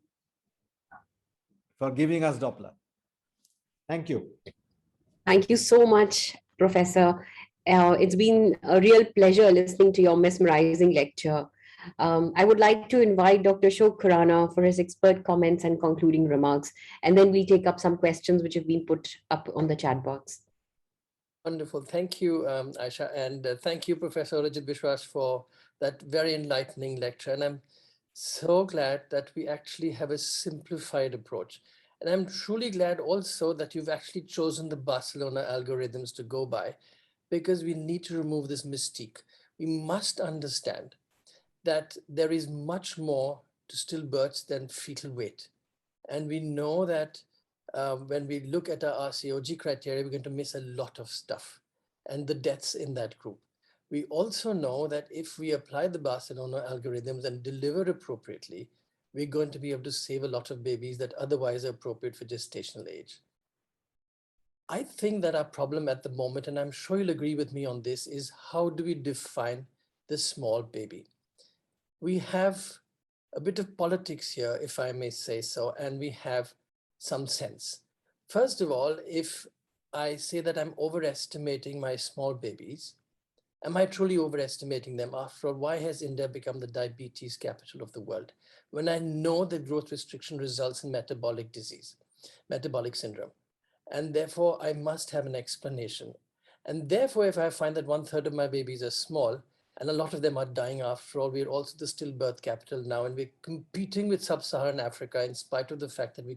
Speaker 6: for giving us Doppler. Thank you.
Speaker 7: Thank you so much, Professor. It's been a real pleasure listening to your mesmerizing lecture. I would like to invite Dr. Ashok Khurana for his expert comments and concluding remarks, and then we'll take up some questions which have been put up on the chat box.
Speaker 4: Wonderful. Thank you, Aisha. And thank you, Professor Arijit Biswas, for that very enlightening lecture. And I'm so glad that we actually have a simplified approach. And I'm truly glad also that you've actually chosen the Barcelona algorithms to go by, because we need to remove this mystique. We must understand that there is much more to stillbirths than fetal weight. And we know that when we look at our RCOG criteria, we're going to miss a lot of stuff and the deaths in that group. We also know that if we apply the Barcelona algorithms and deliver appropriately, we're going to be able to save a lot of babies that otherwise are appropriate for gestational age. I think that our problem at the moment, and I'm sure you'll agree with me on this, is how do we define the small baby? We have a bit of politics here, if I may say so, and we have some sense. First of all, if I say that I'm overestimating my small babies, am I truly overestimating them? After all, why has India become the diabetes capital of the world when I know that growth restriction results in metabolic disease, metabolic syndrome? And therefore, I must have an explanation. And therefore, if I find that 1/3 of my babies are small, and a lot of them are dying after all, we're also the stillbirth capital now, and we're competing with sub-Saharan Africa in spite of the fact that we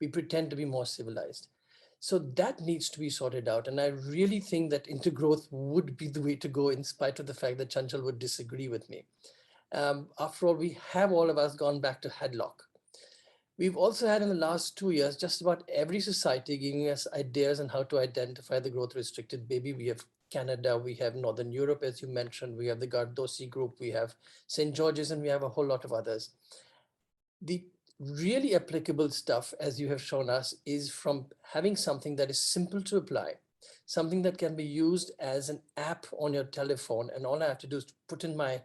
Speaker 4: pretend to be more civilized. So that needs to be sorted out. And I really think that intergrowth would be the way to go, in spite of the fact that Chanchal would disagree with me. After all, we have all of us gone back to headlock. We've also had in the last 2 years, just about every society giving us ideas on how to identify the growth restricted baby. We have Canada, we have Northern Europe, as you mentioned, we have the Gardosi group, we have St. George's, and we have a whole lot of others. The really applicable stuff, as you have shown us, is from having something that is simple to apply, something that can be used as an app on your telephone, and all I have to do is to put in my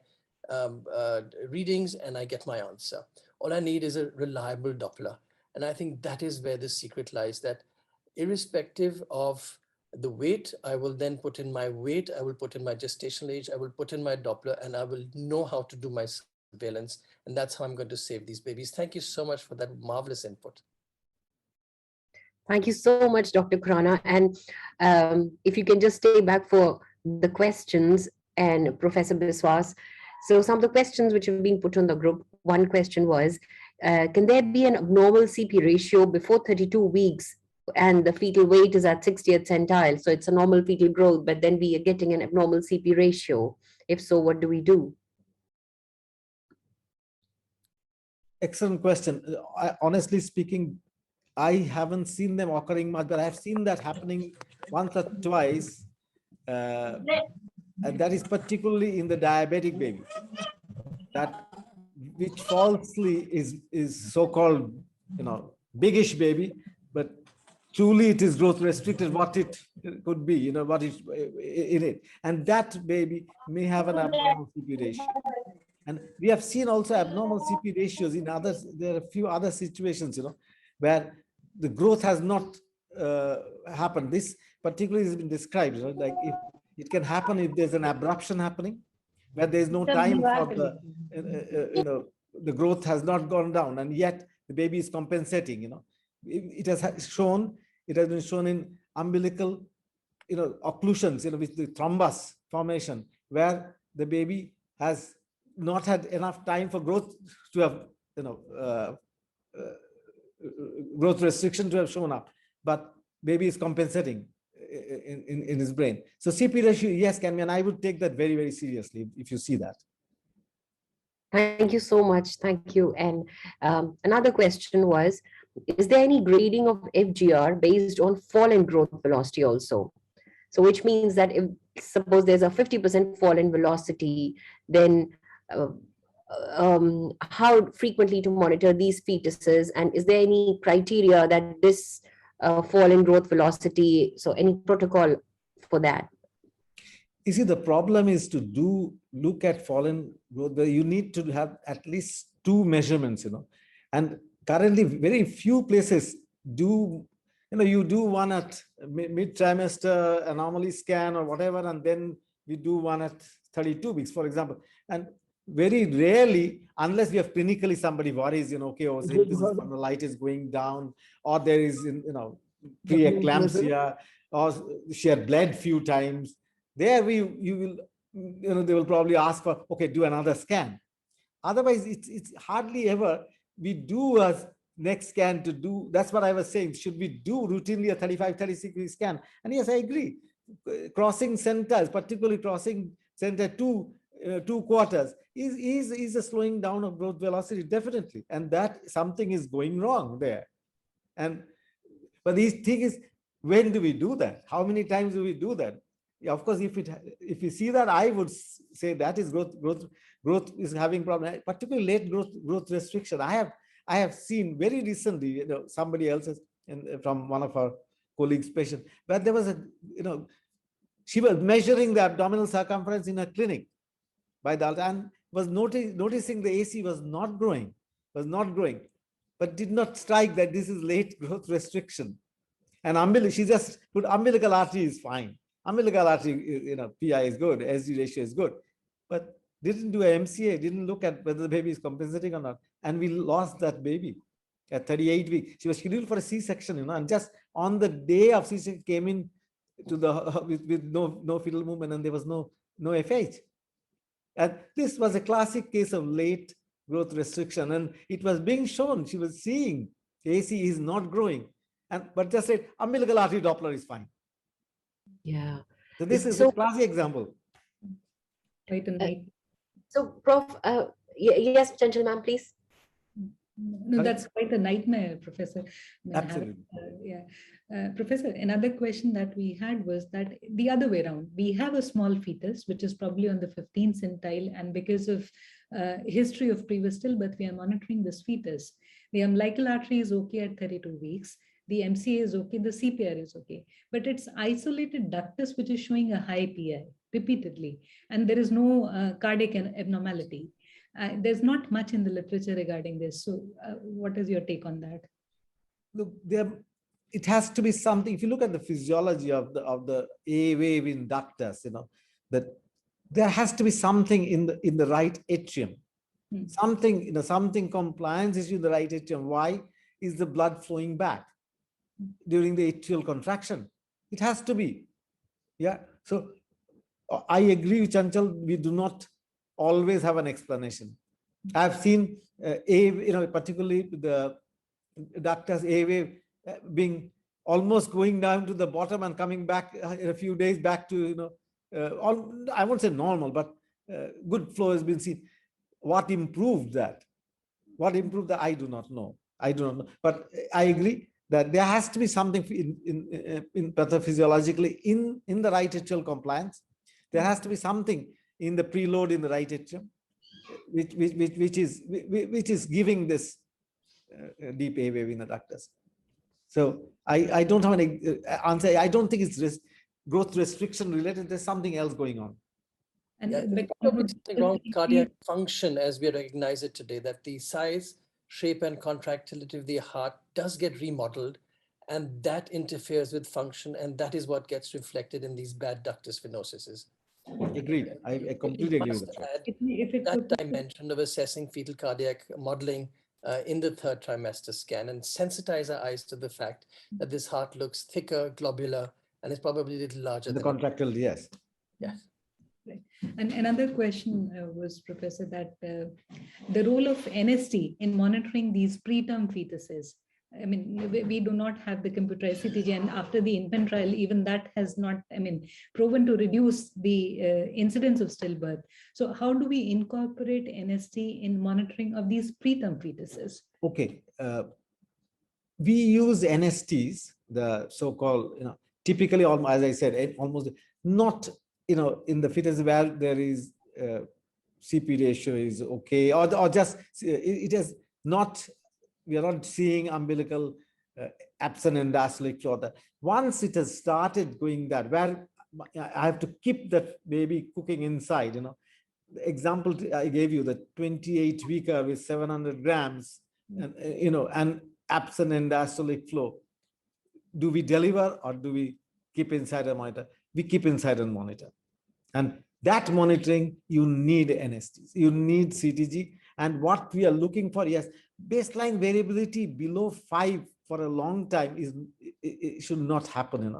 Speaker 4: readings and I get my answer. All I need is a reliable Doppler. And I think that is where the secret lies, that irrespective of the weight, I will then put in my weight, I will put in my gestational age, I will put in my Doppler, and I will know how to do my surveillance. And that's how I'm going to save these babies. Thank you so much for that marvelous input.
Speaker 7: Thank you so much, Dr. Khurana. And if you can just stay back for the questions, and Professor Biswas. So some of the questions which have been put on the group, one question was, can there be an abnormal CP ratio before 32 weeks and the fetal weight is at 60th centile? So it's a normal fetal growth, but then we are getting an abnormal CP ratio. If so, what do we do?
Speaker 6: excellent question. Honestly speaking, I haven't seen them occurring much, but I've seen that happening once or twice. And that is particularly in the diabetic baby, that which falsely is so-called, biggish baby, but truly it is growth restricted, what it could be, what is in it. And that baby may have an abnormal CP ratio. And we have seen also abnormal CP ratios in others. There are a few other situations, where the growth has not happened. This particularly has been described, like if it can happen if there's an abruption happening, where there's no time for the growth has not gone down, and yet the baby is compensating. It has been shown in umbilical, occlusions, with the thrombus formation, where the baby has not had enough time for growth to have, growth restriction to have shown up, but baby is compensating in his brain. So CP ratio, yes, can be, and I would take that very, very seriously if you see that.
Speaker 7: Thank you so much. Thank you. And another question was, is there any grading of FGR based on fall in growth velocity also? So which means that if suppose there's a 50% fall in velocity, then how frequently to monitor these fetuses? And is there any criteria that this fall in growth velocity, so any protocol for that?
Speaker 6: You see, the problem is to look at fallen growth, you need to have at least 2 measurements, and currently very few places do, you do one at mid-trimester anomaly scan or whatever, and then we do one at 32 weeks, for example. And very rarely, unless we have clinically somebody worries, okay, oh, say this is when the light is going down, or there is, preeclampsia, or she had bled few times. There they will probably ask for, okay, do another scan. Otherwise, it's hardly ever we do a next scan to do. That's what I was saying. Should we do routinely a 35, 36 week scan? And yes, I agree. Crossing centers, particularly crossing center 2 quarters, is a slowing down of growth velocity, definitely. And that something is going wrong there. But the thing is, when do we do that? How many times do we do that? Yeah, of course, if you see that, I would say that is growth is having problem, particularly late growth restriction. I have seen very recently, somebody else's from one of our colleagues' patient, where there was she was measuring the abdominal circumference in a clinic by the and was noticing the AC was not growing, but did not strike that this is late growth restriction. And she just put umbilical artery is fine. Umbilical artery, PI is good, SD ratio is good, but didn't do a MCA, didn't look at whether the baby is compensating or not. And we lost that baby at 38 weeks. She was scheduled for a C-section, and just on the day of C-section came in to the with no fetal movement, and there was no FH. And this was a classic case of late growth restriction, and it was being shown. She was seeing AC is not growing, but just said umbilical artery Doppler is fine.
Speaker 7: Yeah.
Speaker 6: So this is a classic example.
Speaker 3: Right.
Speaker 7: So, Prof, yes, Chanchal ma'am, please.
Speaker 3: No, that's quite a nightmare, Professor.
Speaker 6: Absolutely.
Speaker 3: Professor, another question that we had was that the other way around. We have a small fetus, which is probably on the 15th centile, and because of history of previous stillbirth, we are monitoring this fetus. The umbilical artery is okay at 32 weeks. The MCA is okay, the CPR is okay, but it's isolated ductus which is showing a high PI repeatedly, and there is no cardiac abnormality. There's not much in the literature regarding this. So what is your take on that?
Speaker 6: Look, it has to be something. If you look at the physiology of the A wave in ductus, that there has to be something in the right atrium. Something compliance issue in the right atrium. Why is the blood flowing back during the atrial contraction? It has to be. Yeah. So I agree with Chanchal. We do not always have an explanation. I've seen particularly the ductus A wave being almost going down to the bottom and coming back in a few days back to I won't say normal, but good flow has been seen. What improved that? What improved that? I do not know. I do not know. But I agree that there has to be something in pathophysiologically in the right atrial compliance. There has to be something in the preload in the right atrium, which is giving this deep A wave in the ductus. So I don't have an answer. I don't think it's growth restriction related. There's something else going on.
Speaker 3: And
Speaker 4: Yeah, there's something wrong with cardiac function as we recognize it today, that the size, shape, and contractility of the heart does get remodeled, and that interferes with function, and that is what gets reflected in these bad ductus venosises.
Speaker 6: Agreed. I completely agree with that.
Speaker 4: That dimension of assessing fetal cardiac modeling in the third trimester scan and sensitize our eyes to the fact that this heart looks thicker, globular, and is probably a little larger.
Speaker 6: The contractile, yes.
Speaker 4: Yes.
Speaker 3: Right. And another question was, Professor, that the role of NST in monitoring these preterm fetuses. I mean, we do not have the computerized CTG, and after the infant trial, even that has not, I mean, proven to reduce the incidence of stillbirth. So how do we incorporate NST in monitoring of these preterm fetuses?
Speaker 6: Okay. We use NSTs, the so-called, typically, as I said, almost not, in the fetus where there is CP ratio is okay, or just it is not. We are not seeing umbilical absent and diastolic flow. Once it has started going that, where I have to keep that baby cooking inside, the example I gave you, the 28-weeker with 700 grams, and, and absent and diastolic flow. Do we deliver or do we keep inside a monitor? We keep inside a monitor. And that monitoring, you need NSTs, you need CTG. And what we are looking for, yes, baseline variability below 5 for a long time it should not happen.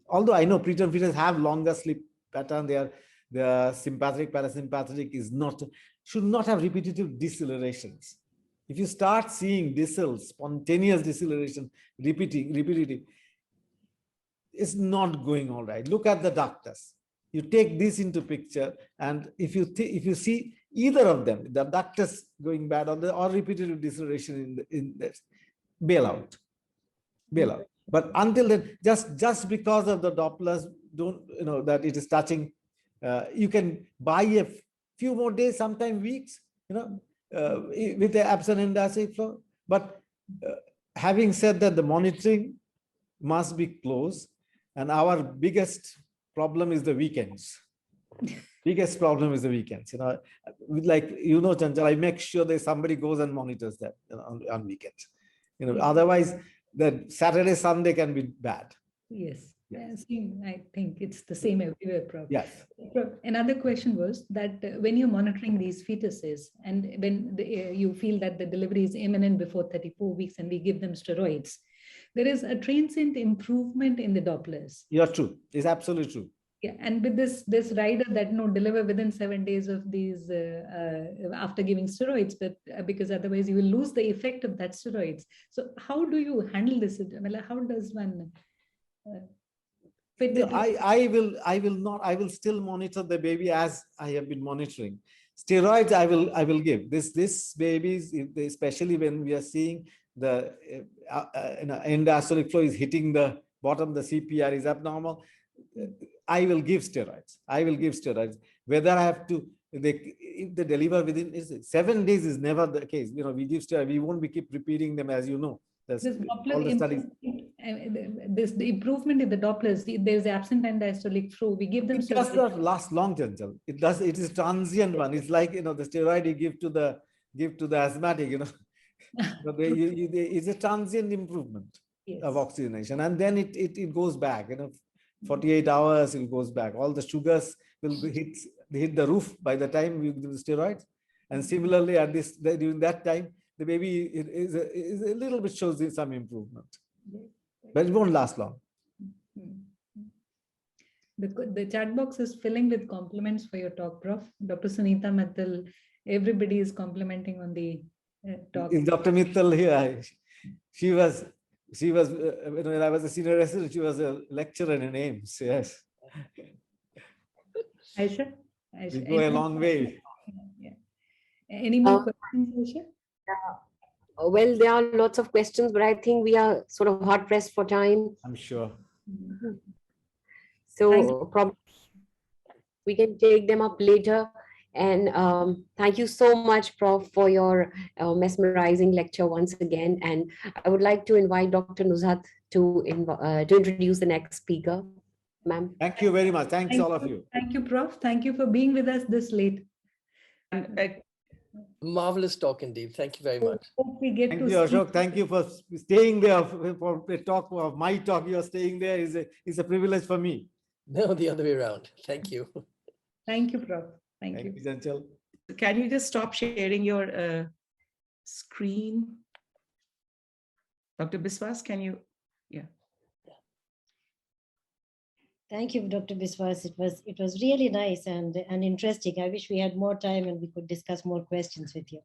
Speaker 6: Although I know preterm fetuses have longer sleep pattern, their sympathetic parasympathetic should not have repetitive decelerations. If you start seeing decels, spontaneous deceleration, repetitive, it's not going all right. Look at the ductus. You take this into picture, and if you see either of them, the ductus going bad or repetitive deceleration in this, bail out. But until then, just because of the Dopplers, don't that it is touching. You can buy a few more days, sometimes weeks, with the absent and diastolic flow. But having said that, the monitoring must be close, and our biggest problem is the weekends. Biggest problem is the weekends. Chanchal, I make sure that somebody goes and monitors that on weekends. Otherwise, the Saturday, Sunday can be bad.
Speaker 3: Yes. I think it's the same everywhere, Prof.
Speaker 6: Yes.
Speaker 3: Prof, another question was that when you're monitoring these fetuses and when you feel that the delivery is imminent before 34 weeks and we give them steroids, there is a transient improvement in the Dopplers.
Speaker 6: You're true. It's absolutely true.
Speaker 3: Yeah, and with this rider that deliver within 7 days of these after giving steroids, but because otherwise you will lose the effect of that steroids. So how do you handle this? How does one?
Speaker 6: I will still monitor the baby as I have been monitoring. Steroids I will give. This babies, especially when we are seeing the end diastolic flow is hitting the bottom, the CPR is abnormal, I will give steroids. Whether I have to, if they deliver within 7 days is never the case. We give steroids. We won't keep repeating them, as you know. All the studies.
Speaker 3: The improvement in the Dopplers, there's absent and diastolic flow. We give them.
Speaker 6: It does not last long, Chanchal. It is transient one. It's like the steroid you give to the asthmatic. It's a transient improvement of oxygenation, and then it goes back. 48 hours it goes back. All the sugars will hit the roof by the time you give the steroids, and similarly during that time the baby is a little bit shows some improvement, but it won't last long.
Speaker 3: The chat box is filling with compliments for your talk, Prof. Dr. Sunita Mittal, everybody is complimenting on the talk.
Speaker 6: Is Dr. Mittal here? She was when I was a senior resident, she was a lecturer in AIMS. Yes.
Speaker 3: Aisha?
Speaker 6: We go a long way.
Speaker 3: Yeah. Any more questions, Aisha?
Speaker 7: Well, there are lots of questions, but I think we are sort of hard pressed for time.
Speaker 6: I'm sure.
Speaker 7: So probably we can take them up later. And thank you so much, Prof, for your mesmerizing lecture once again. And I would like to invite Dr. Nuzhat to introduce the next speaker. Ma'am.
Speaker 6: Thank you very much. Thanks all of you.
Speaker 3: Thank you, Prof. Thank you for being with us this late.
Speaker 4: Marvelous talk indeed. Thank you very much.
Speaker 3: Hope we get
Speaker 6: Thank
Speaker 3: to
Speaker 6: you, Ashok. Thank you for staying there for the talk of my talk. You're staying there is a privilege for me.
Speaker 4: No, the other way around. Thank you.
Speaker 3: Thank you, Prof. Thank you.
Speaker 6: Chanchal.
Speaker 1: Can you just stop sharing your screen? Dr. Biswas, can you? Yeah.
Speaker 5: Thank you, Dr. Biswas. It was really nice and interesting. I wish we had more time and we could discuss more questions with you.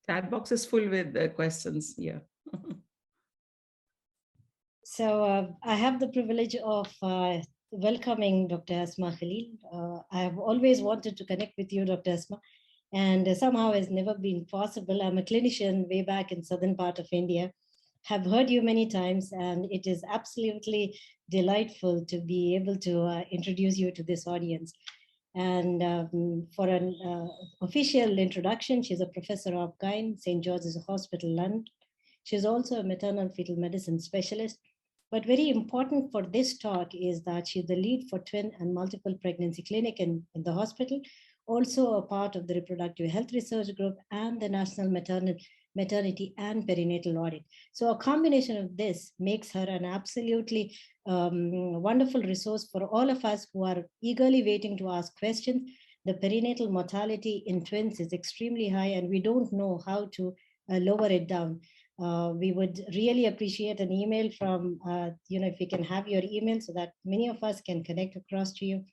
Speaker 1: Chat box is full with questions. Yeah.
Speaker 5: So I have the privilege of welcoming Dr. Asma Khalil. I have always wanted to connect with you, Dr. Asma, and somehow has never been possible. I'm a clinician way back in southern part of India. Have heard you many times, and it is absolutely delightful to be able to introduce you to this audience. And for an official introduction, she's a professor of Gyn, St. George's Hospital, London. She's also a maternal fetal medicine specialist. But very important for this talk is that she's the lead for twin and multiple pregnancy clinic in the hospital, also a part of the reproductive health research group and the National Maternity and Perinatal Audit. So a combination of this makes her an absolutely wonderful resource for all of us who are eagerly waiting to ask questions. The perinatal mortality in twins is extremely high and we don't know how to lower it down. We would really appreciate an email from, if we can have your email so that many of us can connect across to you.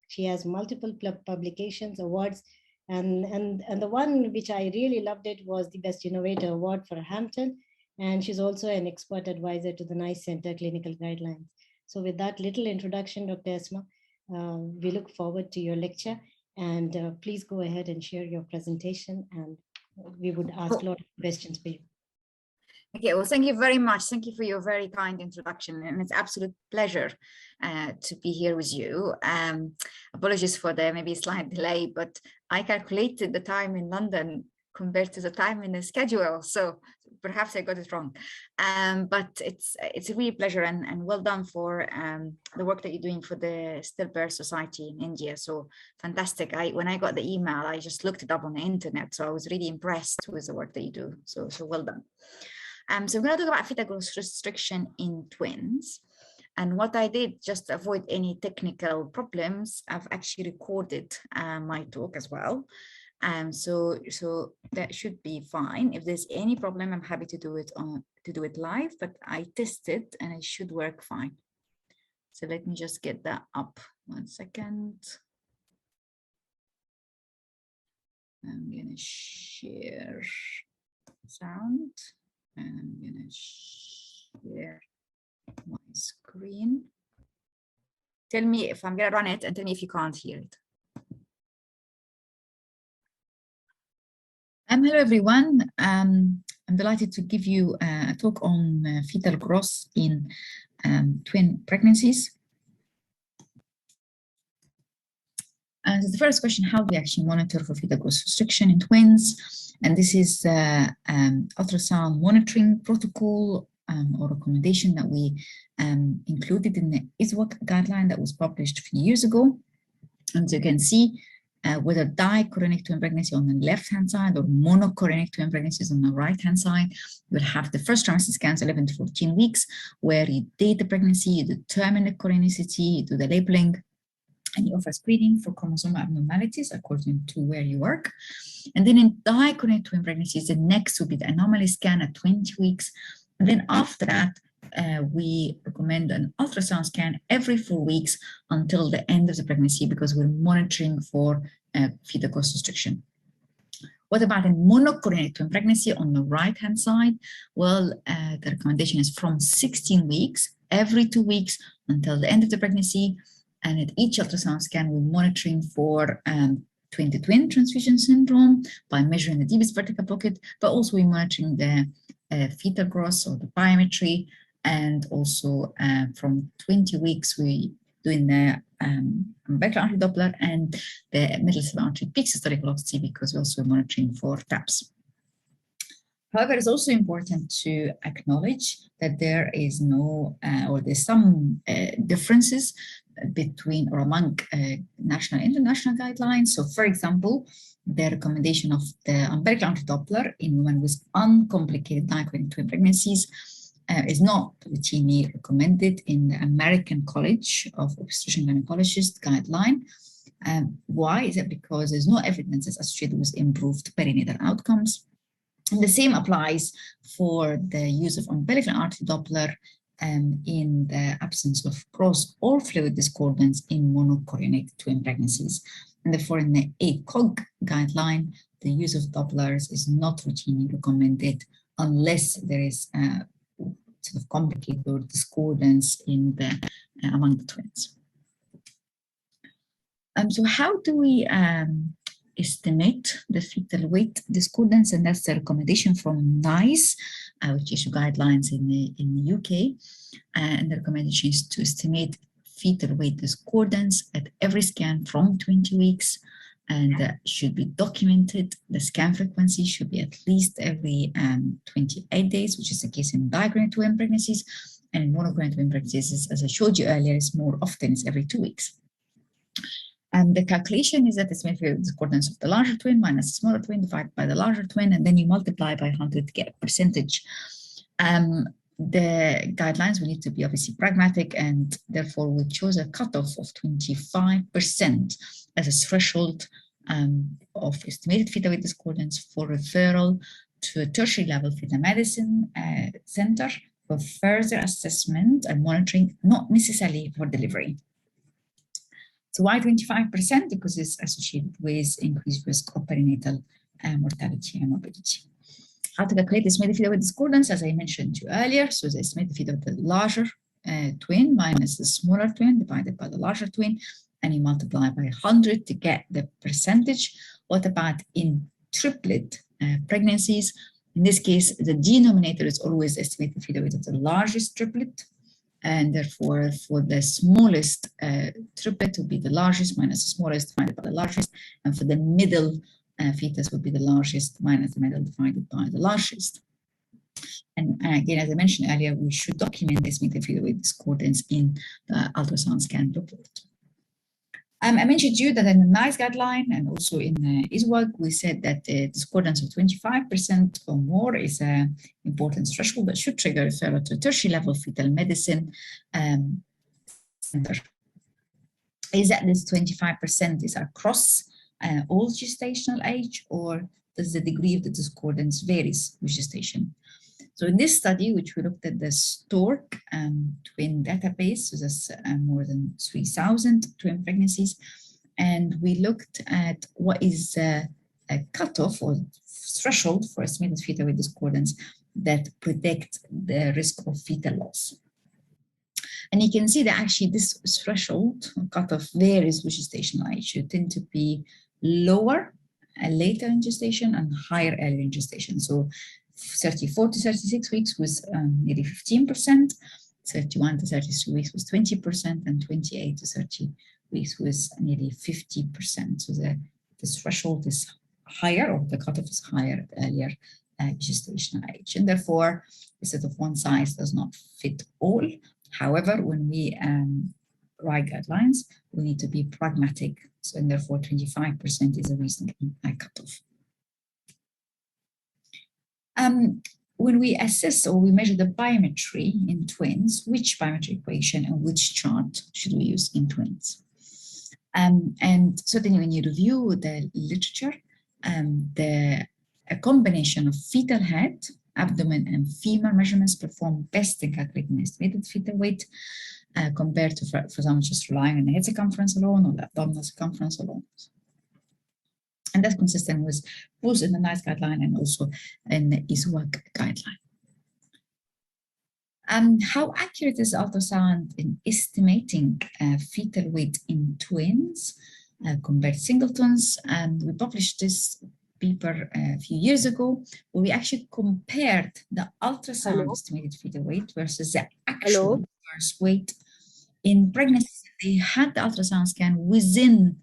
Speaker 5: She has multiple publications, awards, and the one which I really loved it was the Best Innovator Award for Hampton. And she's also an expert advisor to the NICE Center Clinical Guidelines. So with that little introduction, Dr. Asma, we look forward to your lecture and please go ahead and share your presentation and we would ask a lot of questions for you.
Speaker 8: Okay, well, thank you very much. Thank you for your very kind introduction. And it's absolute pleasure to be here with you. Apologies for the maybe slight delay, but I calculated the time in London compared to the time in the schedule. So perhaps I got it wrong. But it's a real pleasure and well done for the work that you're doing for the Stillbirth Society in India. So fantastic. When I got the email, I just looked it up on the internet. So I was really impressed with the work that you do. So well done. So I'm going to talk about fetal growth restriction in twins. And what I did, just to avoid any technical problems, I've actually recorded my talk as well. So that should be fine. If there's any problem, I'm happy to do it live, but I tested and it should work fine. So let me just get that up 1 second. I'm going to share sound. And I'm going to share my screen. Tell me if I'm going to run it and tell me if you can't hear it. Hello, everyone. I'm delighted to give you a talk on fetal growth in twin pregnancies. And the first question, how do we actually monitor for fetal growth restriction in twins? And this is ultrasound monitoring protocol or recommendation that we included in the ISWAC guideline that was published a few years ago. And you can see whether dichorionic twin pregnancy on the left-hand side or monochorionic twin pregnancies on the right-hand side. You will have the first trimester scans 11 to 14 weeks, where you date the pregnancy, you determine the chronicity, you do the labeling, and you offer screening for chromosomal abnormalities according to where you work. And then in dichorionic twin pregnancies, the next will be the anomaly scan at 20 weeks. And then after that, we recommend an ultrasound scan every 4 weeks until the end of the pregnancy because we're monitoring for fetal growth restriction. What about in monochorionic twin pregnancy on the right-hand side? Well, the recommendation is from 16 weeks, every 2 weeks until the end of the pregnancy. And at each ultrasound scan, we're monitoring for twin-to-twin transfusion syndrome by measuring the deepest vertical pocket, but also we're monitoring the fetal growth or the biometry, and also from 20 weeks we doing the umbilical artery Doppler and the middle cerebral artery peak systolic velocity, because we're also monitoring for TAPS. However, it's also important to acknowledge that there is no, or there's some differences between or among national and international guidelines. So, for example, the recommendation of the umbilical artery Doppler in women with uncomplicated gynecologist twin pregnancies is not routinely recommended in the American College of Obstetrician Gynecologists guideline. Why? Is it because there's no evidence that's associated with improved perinatal outcomes? And the same applies for the use of umbilical artery Doppler in the absence of growth or fluid discordance in monochorionic twin pregnancies. And therefore, in the ACOG guideline, the use of Dopplers is not routinely recommended unless there is sort of complicated or discordance in the among the twins. So how do we estimate the fetal weight discordance? And that's the recommendation from NICE, which issue guidelines in the UK. And the recommendation is to estimate fetal weight discordance at every scan from 20 weeks, and should be documented. The scan frequency should be at least every 28 days, which is the case in dichorionic twin pregnancies. And in monochorionic twin pregnancies, as I showed you earlier, is more often, it's every 2 weeks. And the calculation is that it's estimated for the discordance of the larger twin minus the smaller twin divided by the larger twin, and then you multiply by 100 to get a percentage. The guidelines will need to be obviously pragmatic, and therefore we chose a cutoff of 25% as a threshold of estimated fetal weight discordance for referral to a tertiary level fetal medicine center for further assessment and monitoring, not necessarily for delivery. So why 25%? Because it's associated with increased risk of perinatal mortality and morbidity. How to calculate the estimated fetal weight discordance, as I mentioned to you earlier. So the estimated fetal weight of the larger twin minus the smaller twin divided by the larger twin, and you multiply by 100 to get the percentage. What about in triplet pregnancies? In this case, the denominator is always estimated fetal weight of the largest triplet, and therefore for the smallest triplet will be the largest minus the smallest divided by the largest, and for the middle fetus would be the largest minus the middle divided by the largest. And again, as I mentioned earlier, we should document this estimated fetal weight discordance in the ultrasound scan report. I mentioned to you that in the NICE guideline and also in the ISWAG, we said that the discordance of 25% or more is an important threshold that should trigger referral to tertiary level fetal medicine center. Is that this 25% is across all gestational age, or does the degree of the discordance varies with gestation? So in this study, which we looked at the STORK twin database, so that's more than 3,000 twin pregnancies, and we looked at what is a cutoff or threshold for estimated fetal weight discordance that predict the risk of fetal loss. And you can see that actually this threshold cutoff varies with gestational age. You tend to be lower later in gestation and higher earlier in gestation. So 34 to 36 weeks was nearly 15%, 31 to 33 weeks was 20%, and 28 to 30 weeks was nearly 50%. So the threshold is higher, or the cutoff is higher at earlier gestational age. And therefore, a set of one size does not fit all. However, when we write guidelines, we need to be pragmatic. So, and therefore 25% is a reasonable cutoff. When we assess or we measure the biometry in twins, which biometry equation and which chart should we use in twins? And certainly when you review the literature, a combination of fetal head, abdomen, and femur measurements perform best in calculating estimated fetal weight compared to, for example, just relying on the head circumference alone or the abdominal circumference alone. And that's consistent with both in the NICE guideline and also in the ISWAG guideline. How accurate is ultrasound in estimating fetal weight in twins? compared to singletons. And we published this paper a few years ago, where we actually compared the ultrasound estimated fetal weight versus the actual birth weight in pregnancies. They had the ultrasound scan within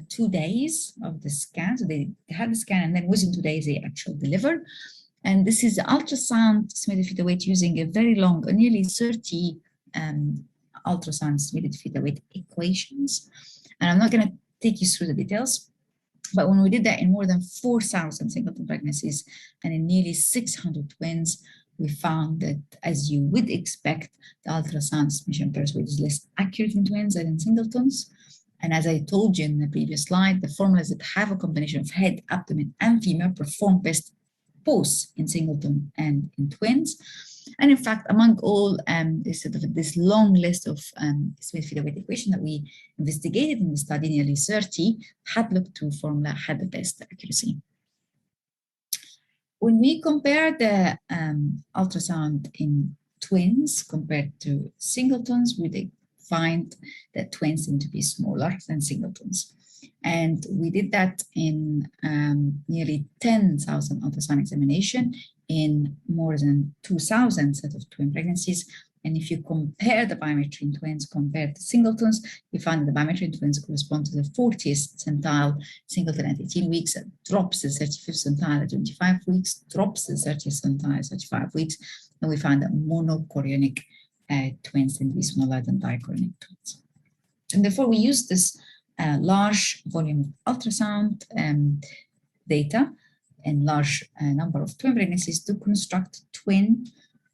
Speaker 8: 2 days of the scan. So they had the scan, and then within 2 days, they actually delivered. And this is the ultrasound estimated fetal weight using a very long, nearly 30 ultrasound estimated fetal weight equations. And I'm not going to take you through the details, but when we did that in more than 4,000 singleton pregnancies and in nearly 600 twins, we found that, as you would expect, the ultrasound estimation birth weight is less accurate in twins than in singletons. And as I told you in the previous slide, the formulas that have a combination of head, abdomen, and femur perform best both in singleton and in twins. And in fact, among all this long list of estimated fetal weight equation that we investigated in the study, nearly 30 had looked to formula had the best accuracy. When we compare the ultrasound in twins compared to singletons, we find that twins tend to be smaller than singletons. And we did that in nearly 10,000 ultrasound examination in more than 2,000 set of twin pregnancies. And if you compare the biometry in twins compared to singletons, you find that the biometry in twins correspond to the 40th centile singleton at 18 weeks, drops the 35th centile at 25 weeks, drops the 30th centile at 35 weeks. And we find that monochorionic twins tend to be smaller than dichorionic twins. And therefore, we use this large volume of ultrasound data and large number of twin pregnancies to construct twin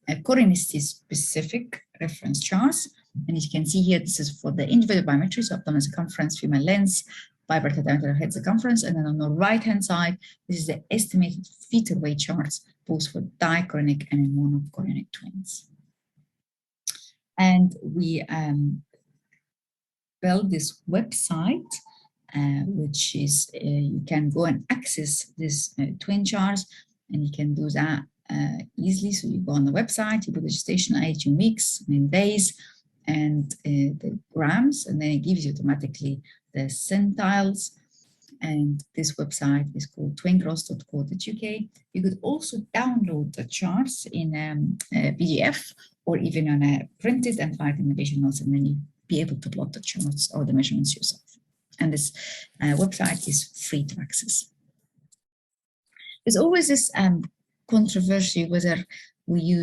Speaker 8: chronicity-specific reference charts. And as you can see here, this is for the individual biometry, so abdomen circumference, female length, bipartite diameter, head circumference, and then on the right-hand side, this is the estimated fetal weight charts, both for dichorionic and monochorionic twins. And we built this website, which is, you can go and access this twin charts, and you can do that easily. So you go on the website, you put the gestation age in weeks and in days, and the grams, and then it gives you automatically the centiles. And this website is called twingross.co.uk. You could also download the charts in a PDF or even on a printed and filed in the patient notes, and then you be able to plot the charts or the measurements yourself. And this website is free to access. There's always this controversy whether we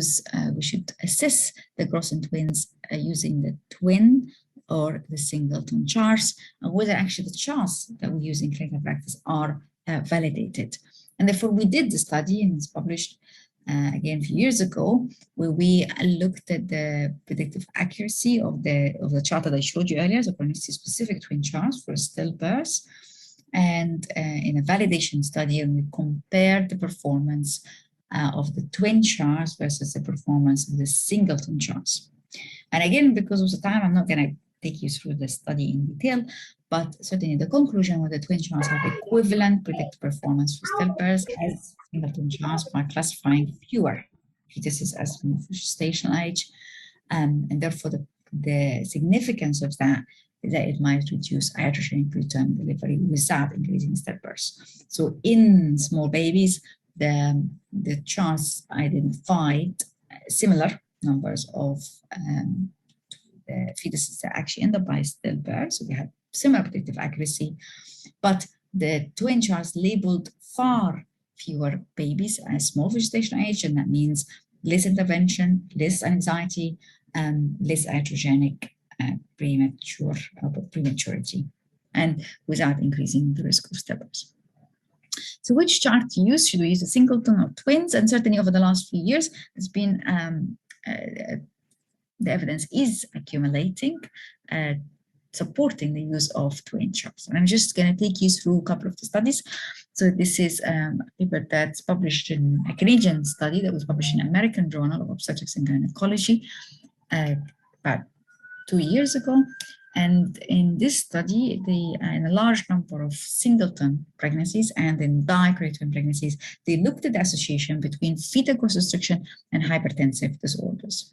Speaker 8: should assess the gross in twins using the twin or the singleton charts, and whether actually the charts that we use in clinical practice are validated. And therefore, we did the study, and it's published again a few years ago, where we looked at the predictive accuracy of the chart that I showed you earlier, the chronicity-specific twin charts for stillbirths, and in a validation study, and we compared the performance of the twin charts versus the performance of the singleton charts. And again, because of the time, I'm not going to take you through the study in detail, but certainly the conclusion was the twin charts have equivalent predicted performance for stillbirths as singleton charts by classifying fewer fetuses as gestational age, and therefore the significance of that is that it might reduce iatrogenic preterm delivery without increasing stillbirths. So in small babies, the charts identified similar numbers of the fetuses that actually end up by stillbirth. So they have similar predictive accuracy, but the twin charts labeled far fewer babies as small gestational age, and that means less intervention, less anxiety, and less iatrogenic prematurity, and without increasing the risk of stillbirth. So which chart to use? Should we use a singleton or twins? And certainly over the last few years, there's been the evidence is accumulating, supporting the use of twin charts. And I'm just going to take you through a couple of the studies. So this is a paper that's published in a Canadian study that was published in American Journal of Obstetrics and Gynecology about 2 years ago. And in this study, in a large number of singleton pregnancies and in dichorionic twin pregnancies, they looked at the association between fetal growth restriction and hypertensive disorders.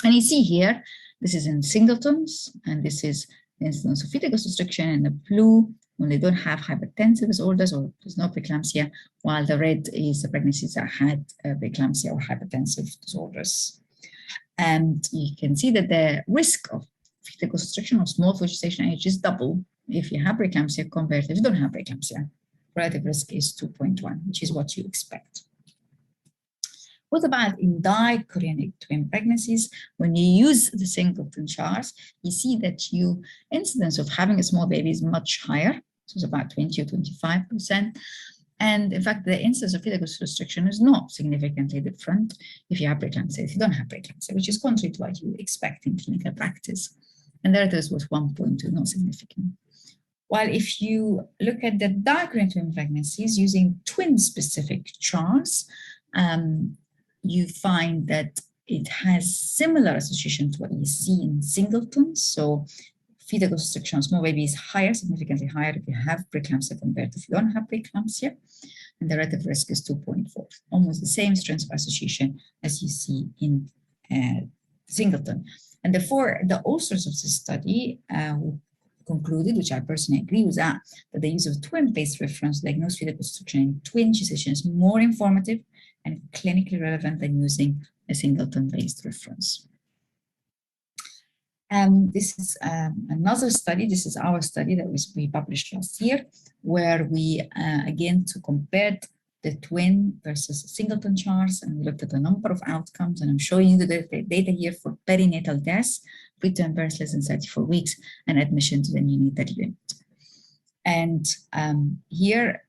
Speaker 8: And you see here, this is in singletons, and this is incidence of fetal constriction, and the blue when they don't have hypertensive disorders or there's no preeclampsia, while the red is the pregnancies that had preeclampsia or hypertensive disorders. And you can see that the risk of fetal constriction or small fetal gestation age is double if you have preeclampsia compared to if you don't have preeclampsia. Relative risk is 2.1, which is what you expect. What about in dichorionic twin pregnancies? When you use the singleton charts, you see that your incidence of having a small baby is much higher. So it's about 20 or 25%. And in fact, the incidence of fetal constriction is not significantly different if you have preeclampsia, if you don't have preeclampsia, which is contrary to what you expect in clinical practice. And the relative was 1.2, not significant. While if you look at the dichorionic twin pregnancies using twin-specific charts, you find that it has similar association to what you see in singletons. So fetal constriction on small baby is higher, significantly higher if you have preeclampsia compared to if you don't have preeclampsia. And the relative risk is 2.4, almost the same strength of association as you see in singleton. And therefore, the authors of this study concluded, which I personally agree with that the use of twin-based reference to diagnose fetal constriction in twin gestation is more informative and clinically relevant than using a singleton-based reference. This is another study. This is our study that we published last year, where we, again, compared the twin versus singleton charts, and we looked at a number of outcomes, and I'm showing you the data here for perinatal deaths, preterm birth less than 34 weeks, and admission to the neonatal unit. And here,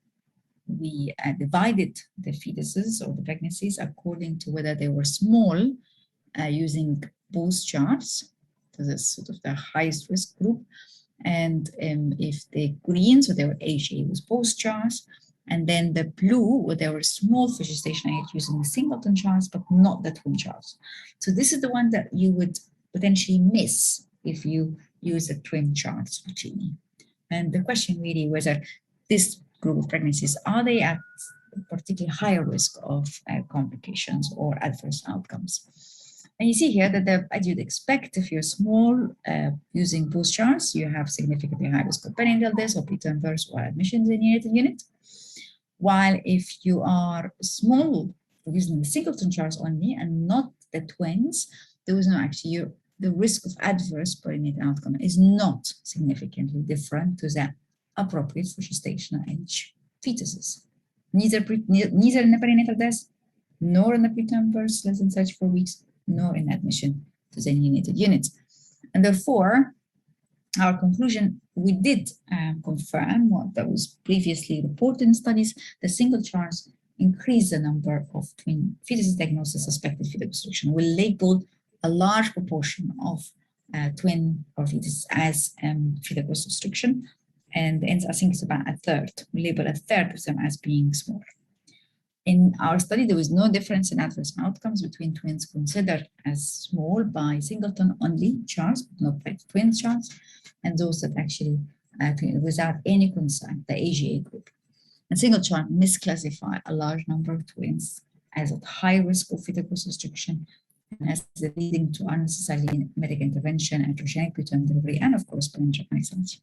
Speaker 8: we divided the fetuses or the pregnancies according to whether they were small using both charts. So that's sort of the highest risk group. And if the green, so they were HA with both charts, and then the blue, where they were small for gestation age using the singleton charts, but not the twin charts. So this is the one that you would potentially miss if you use the twin charts routinely. And the question really was that this group of pregnancies, are they at particularly higher risk of complications or adverse outcomes? And you see here that as you'd expect, if you're small, using both charts, you have significantly high risk of perinatal death or preterm birth or admission to the neonatal unit. While if you are small, using the singleton charts only and not the twins, there was no actually, the risk of adverse perinatal outcome is not significantly different to that appropriate for gestational age fetuses. Neither in the perinatal death, nor in the preterm birth less than 34 weeks, nor in admission to the neonatal unit. And therefore, our conclusion, we did confirm what that was previously reported in studies. The single charts increase the number of twin fetuses diagnosed as suspected fetal constriction. We label a large proportion of twin or fetus as fetal constriction. And I think it's about a third. We label a third of them as being small. In our study, there was no difference in adverse outcomes between twins considered as small by singleton only charts, not by twin charts, and those that actually without any concern, the AGA group. And single chart misclassify a large number of twins as at high risk of fetal constriction and as leading to unnecessary medical intervention, iatrogenic preterm delivery, and of course, parenteral anxiety.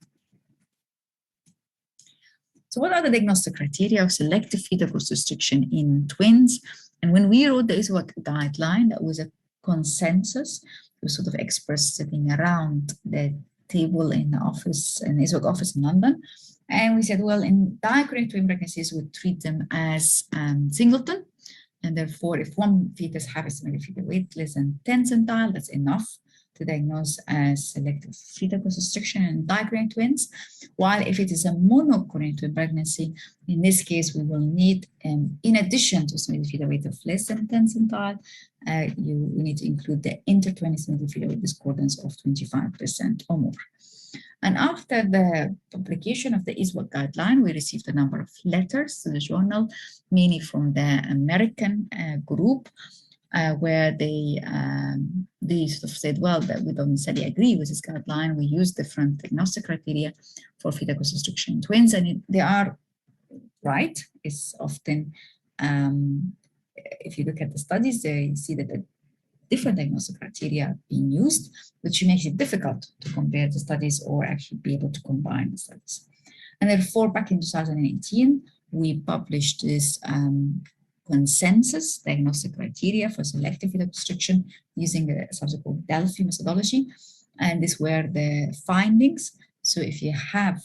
Speaker 8: So what are the diagnostic criteria of selective fetal constriction in twins? And when we wrote the ISWAC guideline, that was a consensus. There were sort of experts sitting around the table in the office, in the ISWAC office in London. And we said, well, in dichorionic twin pregnancies, we treat them as singleton. And therefore, if one fetus has estimated fetal weight less than 10 centile, that's enough to diagnose as selective fetal constriction in dichorionic twins. While if it is a monochorionic twin pregnancy, in this case, we will need, in addition to estimated fetal weight of less than 10 centile, we need to include the inter-twin estimated fetal weight discordance of 25% or more. And after the publication of the ISWAC guideline, we received a number of letters to the journal, mainly from the American group, where they sort of said, well, that we don't necessarily agree with this guideline. We use different diagnostic criteria for fetal constriction in twins, and they are right. It's often, if you look at the studies, you see that the different diagnostic criteria being used, which makes it difficult to compare the studies or actually be able to combine the studies. And therefore, back in 2018, we published this consensus diagnostic criteria for selective fetal constriction using the subsequent Delphi methodology. And these were the findings. So if you have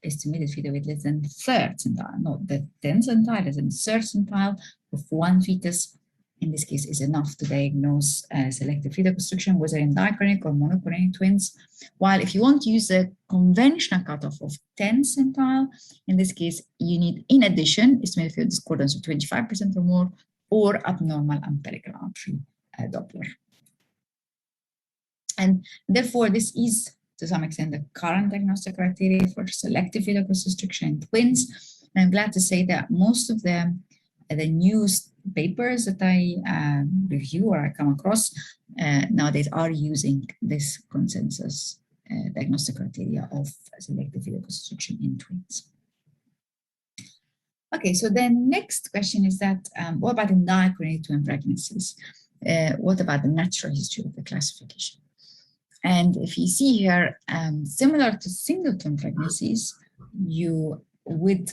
Speaker 8: estimated fetal weight less than third centile, not the 10th centile, less than third centile of one fetus, in this case, is enough to diagnose selective fetal constriction, whether in dichorionic or monochorionic twins. While if you want to use a conventional cutoff of 10th centile, in this case, you need, in addition, estimated fetal discordance of 25% or more, or abnormal umbilical artery Doppler. And therefore, this is, to some extent, the current diagnostic criteria for selective fetal constriction in twins. And I'm glad to say that most of the news papers that I review or I come across nowadays are using this consensus diagnostic criteria of selective fetal constriction in twins. Okay, so the next question is that what about in dichorionic twin pregnancies? What about the natural history of the classification? And if you see here, similar to single twin pregnancies, you would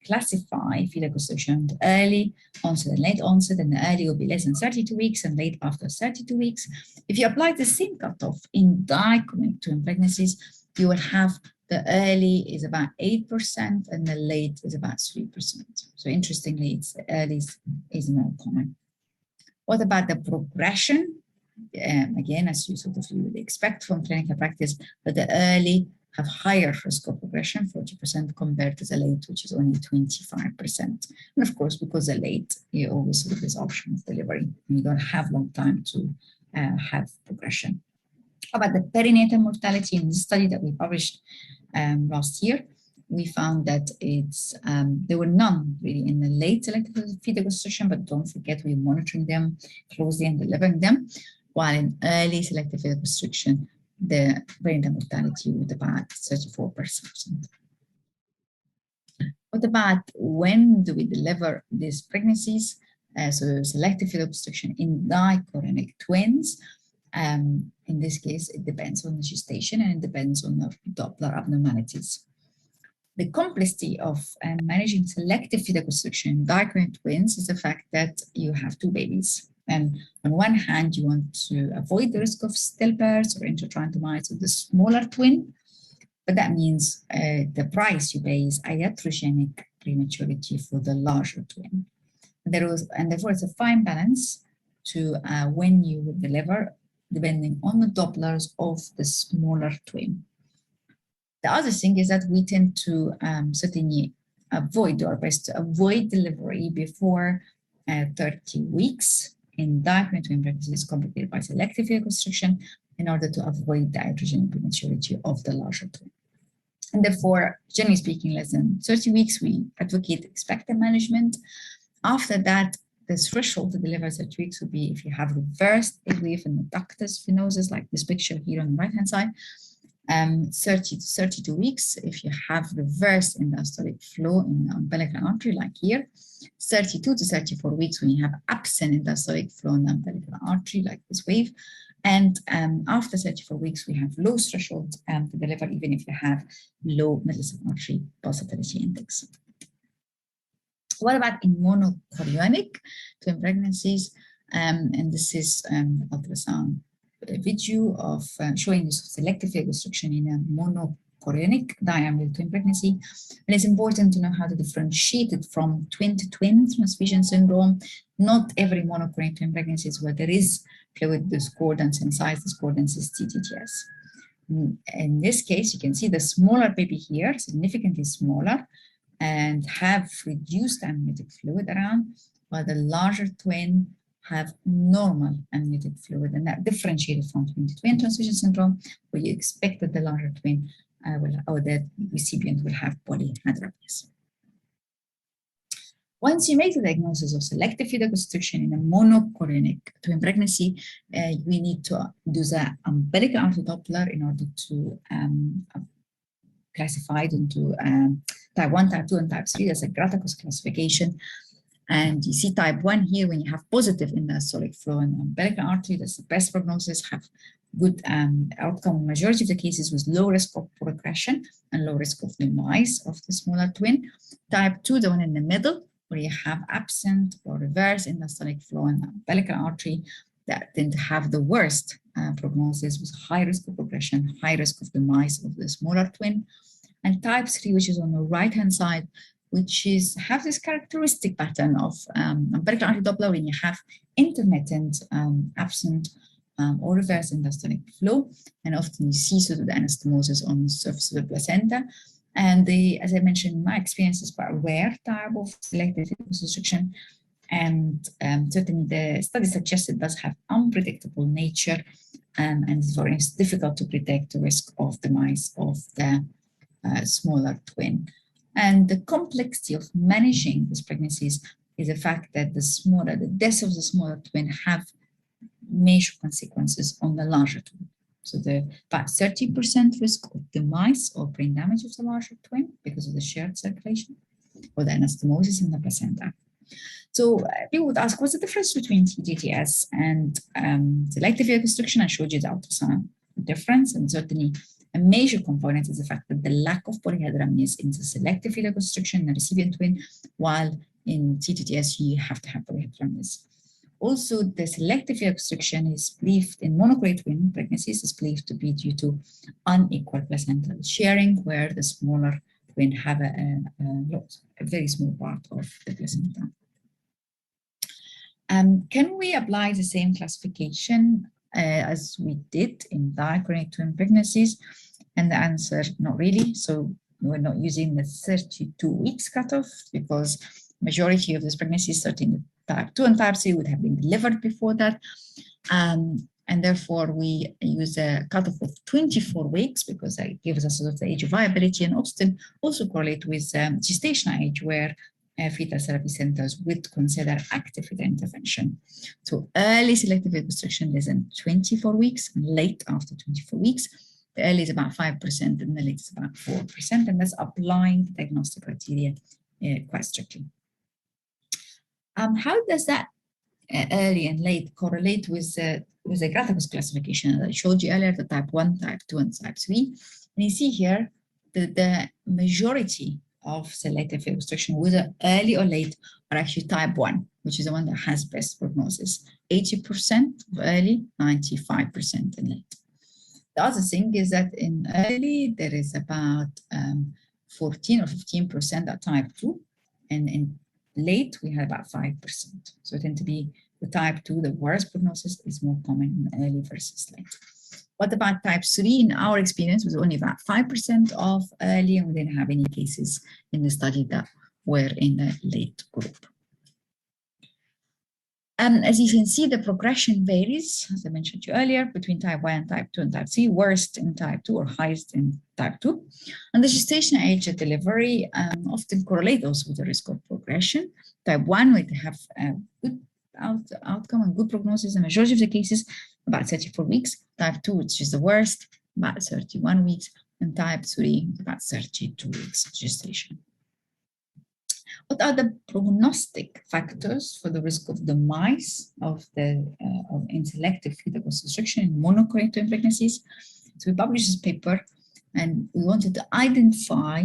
Speaker 8: classify fetal constriction early onset and late onset, and the early will be less than 32 weeks and late after 32 weeks. If you apply the same cutoff in dichorionic twin pregnancies, you will have the early is about 8% and the late is about 3%. So interestingly, it's the early is more common. What about the progression? Again, as you sort of you would expect from clinical practice, that the early have higher risk of progression, 40%, compared to the late, which is only 25%. And of course, because the late, you always have this option of delivery. You don't have long time to have progression. About the perinatal mortality, in the study that we published last year, we found that it's there were none really in the late selective fetal constriction, but don't forget we're monitoring them closely and delivering them. While in early selective fetal constriction, the perinatal mortality was about 34%. What about when do we deliver these pregnancies? So selective fetal constriction in dichorionic twins. In this case, it depends on the gestation and it depends on the Doppler abnormalities. The complexity of managing selective fetal constriction in dichorionic twins is the fact that you have two babies. And on one hand, you want to avoid the risk of stillbirths or intrauterine of the smaller twin, but that means the price you pay is iatrogenic prematurity for the larger twin. And therefore, it's a fine balance to when you would deliver, depending on the Dopplers of the smaller twin. The other thing is that we tend to certainly do our best to avoid delivery before 30 weeks. In dichorionic twin pregnancies complicated by selective fetal constriction in order to avoid the iatrogenic prematurity of the larger twin. And therefore, generally speaking, less than 30 weeks, we advocate expected management. After that, the threshold to deliver 30 weeks would be if you have reversed AVF and the ductus venosus, like this picture here on the right-hand side, 30 to 32 weeks if you have reversed endostolic flow in the umbilical artery, like here, 32 to 34 weeks when you have absent endostolic flow in the umbilical artery, like this wave, and after 34 weeks, we have low threshold to deliver, even if you have low middle artery pulsatility index. What about in monochorionic twin pregnancies? And this is ultrasound video of showing the selective fetal constriction in a monochorionic diameter twin pregnancy. And it's important to know how to differentiate it from twin-to-twin transfusion syndrome. Not every monochorionic twin pregnancies where there is fluid discordance and size discordance is TTTS. In this case, you can see the smaller baby here, significantly smaller, and have reduced amniotic fluid around, while the larger twin have normal amniotic fluid, and that differentiated from twin-to-twin transfusion syndrome, where you expect that the larger twin or the recipient will have polyhydramnios. Once you make the diagnosis of selective fetal constriction in a monochorionic twin pregnancy, we need to do the umbilical artery Doppler in order to classify it into type 1, type 2, and type 3. That's a Gratakos classification. And you see type 1 here, when you have positive in the systolic flow and umbilical artery, that's the best prognosis, have good outcome, majority of the cases with low risk of progression and low risk of demise of the smaller twin. Type 2, the one in the middle, where you have absent or reverse in the systolic flow and umbilical artery, that tend to have the worst prognosis with high risk of progression, high risk of demise of the smaller twin. And type 3, which is on the right-hand side, which have this characteristic pattern of umbilical artery Doppler, when you have intermittent, absent, or reverse endostenic flow, and often you see sort of the anastomosis on the surface of the placenta. And as I mentioned, in my experience is quite a rare type of selective reconstruction, and certainly the study suggests it does have unpredictable nature, and therefore it's difficult to predict the risk of demise of the smaller twin. And the complexity of managing these pregnancies is the fact that the deaths of the smaller twin have major consequences on the larger twin. So about 30% risk of demise or brain damage of the larger twin because of the shared circulation or the anastomosis in the placenta. So people would ask, what's the difference between TTTS and selective reconstruction? I showed you the ultrasound difference, and certainly a major component is the fact that the lack of polyhedramine is in the selective reconstruction in the recipient twin, while in TTTS you have to have polyhedramine. Also, the selective reconstruction is believed in monochroic twin pregnancies is believed to be due to unequal placental sharing, where the smaller twin have a very small part of the placenta. Can we apply the same classification as we did in diachronic twin pregnancies? And the answer, not really. So we're not using the 32 weeks cutoff because majority of these pregnancies, certainly type 2 and type 3, would have been delivered before that. And therefore we use a cutoff of 24 weeks because that gives us sort of the age of viability, and often also correlate with gestational age, where fetal therapy centers would consider active fetal intervention. So early selective reconstruction less than 24 weeks, and late after 24 weeks. The early is about 5% and the late is about 4%, and that's applying the diagnostic criteria quite strictly. How does that early and late correlate with the Grathapus classification that I showed you earlier, the type 1, type 2, and type 3? And you see here the majority of selective reconstruction, whether early or late, are actually type 1, which is the one that has best prognosis. 80% early, 95% in late. The other thing is that in early, there is about 14 or 15% that type 2, and in late, we had about 5%. So it tend to be the type 2, the worst prognosis is more common in early versus late. What about type 3? In our experience, was only about 5% of early, and we didn't have any cases in the study that were in the late group. As you can see, the progression varies, as I mentioned to you earlier, between type 1 and type 2 and type 3, worst in type 2 or highest in type 2. And the gestational age at delivery often correlate also with the risk of progression. Type 1 would have a good outcome and good prognosis in the majority of the cases, about 34 weeks. Type 2, which is the worst, about 31 weeks. And type 3, about 32 weeks gestation. What are the prognostic factors for the risk of demise of selective fetal reconstruction in monochroic twin pregnancies? So we published this paper, and we wanted to identify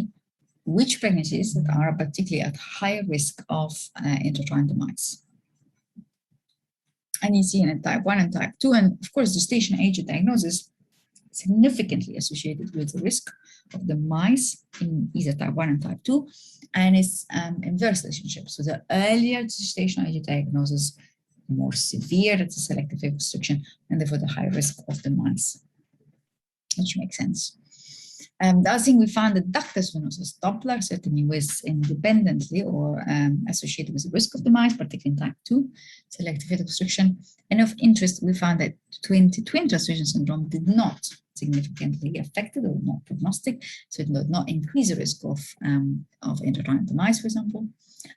Speaker 8: which pregnancies that are particularly at higher risk of intrauterine demise. And you see in type 1 and type 2, and of course, gestation age of diagnosis significantly associated with the risk of demise in either type 1 and type 2, and it's inverse relationship. So the earlier gestational age of diagnosis, the more severe it's a selective reconstruction, and therefore the higher risk of demise, which makes sense. The other thing we found that ductus venosus Doppler certainly was independently or associated with the risk of demise, particularly in type 2 selective reconstruction. And of interest, we found that twin-to-twin transfusion syndrome did not significantly affected or not prognostic, so it did not increase the risk of intrauterine demise, for example,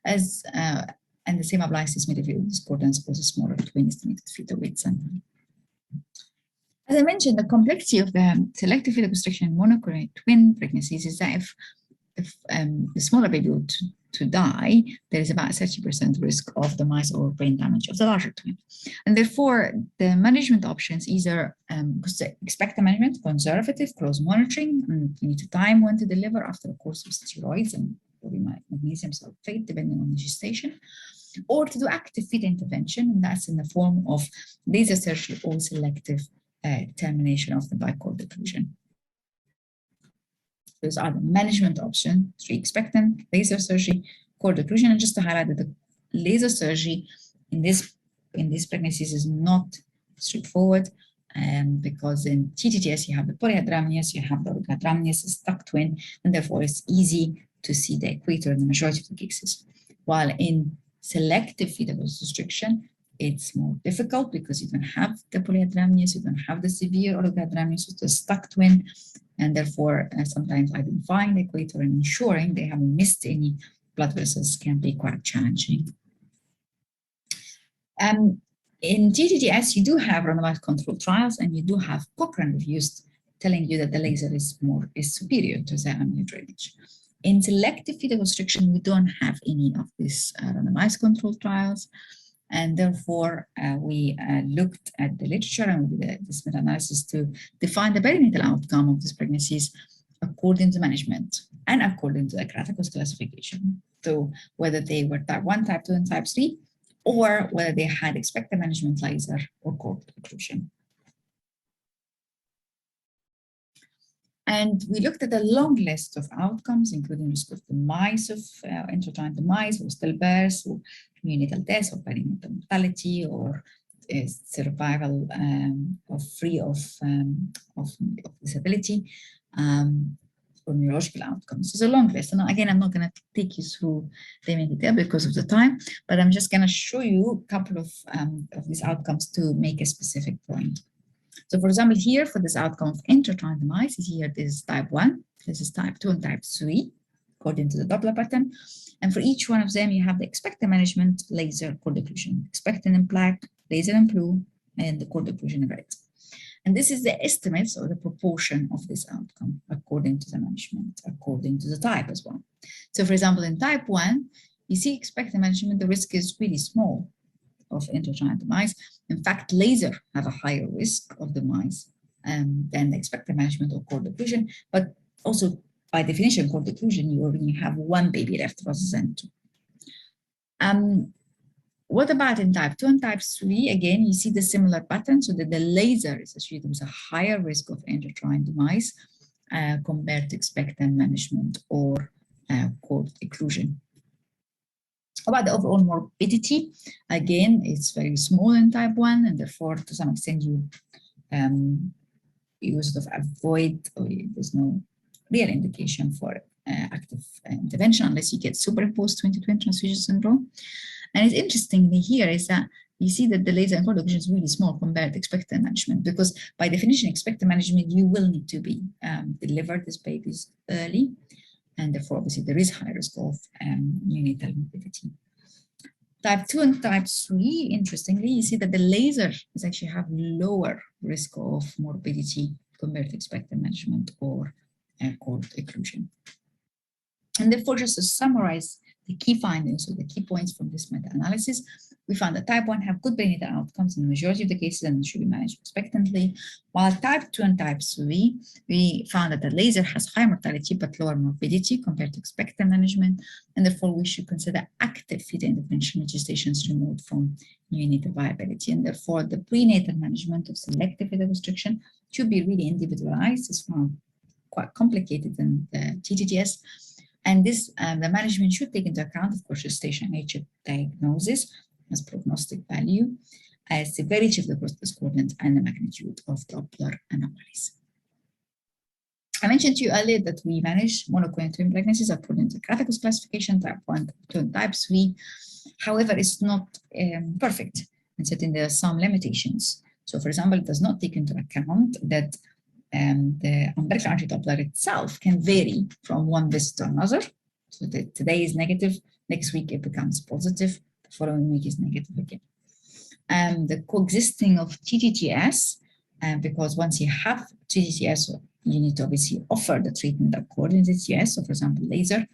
Speaker 8: and the same applies to mitochondrial discordance for the smaller twin estimated fetal weight sample. As I mentioned, the complexity of the selective fetal reconstruction in monochroic twin pregnancies is that if the smaller baby would to die, there is about 30% risk of demise or brain damage of the larger twin. And therefore, the management options either expect the management, conservative, close monitoring, and you need to time when to deliver after a course of steroids and magnesium sulfate, depending on the gestation, or to do active fetal intervention, and that's in the form of laser surgery or selective termination of the bicord occlusion. Those are the management options: 3 expectant, laser surgery, cord occlusion. And just to highlight that the laser surgery in these pregnancies is not straightforward, because in TTTS you have the polyhydramnios, you have the oligohydramnios, the stuck twin, and therefore it's easy to see the equator in the majority of the cases. While in selective fetal restriction, it's more difficult because you don't have the polyhydramnios, you don't have the severe oligohydramnios, it's the stuck twin, and therefore sometimes identifying the equator and ensuring they haven't missed any blood vessels can be quite challenging. In TTTS, you do have randomized controlled trials, and you do have Cochrane reviews telling you that the laser is superior to the amnio drainage. In selective fetal restriction, we don't have any of these randomized controlled trials. And therefore, we looked at the literature and we did this meta-analysis to define the perinatal outcome of these pregnancies according to management and according to the Kratakos classification. So whether they were type 1, type 2, and type 3, or whether they had expected management laser or cord occlusion. And we looked at a long list of outcomes, including risk of demise, of intrauterine demise, or stillbirths, or neonatal death, or perinatal mortality, or survival free of disability, or neurological outcomes. It's a long list. And again, I'm not going to take you through them in detail because of the time, but I'm just going to show you a couple of these outcomes to make a specific point. So for example, here for this outcome of intrauterine demise, here this is type 1, this is type 2 and type 3, according to the Doppler pattern. And for each one of them, you have the expected management, laser, cord occlusion, expected in black, laser in blue, and the cord occlusion in red. And this is the estimates or the proportion of this outcome according to the management, according to the type as well. So for example, in type 1, you see expected management, the risk is really small of intrauterine demise. In fact, laser have a higher risk of demise than the expected management or cord occlusion, but also by definition, cord occlusion, you already have 1 baby left rather than 2. What about in type 2 and type 3? Again, you see the similar pattern, so that the laser is associated with a higher risk of intrauterine demise compared to expected management or cord occlusion. About the overall morbidity, again, it's very small in type 1, and therefore, to some extent, you sort of avoid, or there's no real indication for active intervention unless you get superimposed 20-20 transfusion syndrome. And it's interestingly here is that you see that the laser and cord occlusion is really small compared to expected management, because by definition, expected management, you will need to be delivered these babies early. And therefore, obviously, there is high risk of neonatal morbidity. Type 2 and type 3, interestingly, you see that the laser is actually have lower risk of morbidity compared to expected management or cord occlusion. And therefore, just to summarize the key findings or the key points from this meta-analysis, we found that type 1 have good perinatal outcomes in the majority of the cases and should be managed expectantly, while type 2 and type 3, we found that the laser has high mortality but lower morbidity compared to expected management, and therefore we should consider active fetal intervention when gestation is removed from neonatal viability, and therefore the prenatal management of selective fetal restriction should be really individualized. It's found quite complicated in the TTTS. And this, the management should take into account, of course, gestation age diagnosis as prognostic value, as severity of the growth discordant, and the magnitude of Doppler anomalies. I mentioned to you earlier that we manage monocoin twin pregnancies according to Kratakos classification, type 1, type 2, and type 3. However, it's not perfect, and certainly there are some limitations. So, for example, it does not take into account that the umbilical artery Doppler itself can vary from one visit to another. So that today is negative, next week it becomes positive, the following week is negative again. The coexisting of TTTS, because once you have TTTS, you need to obviously offer the treatment according to TTS. So for example, laser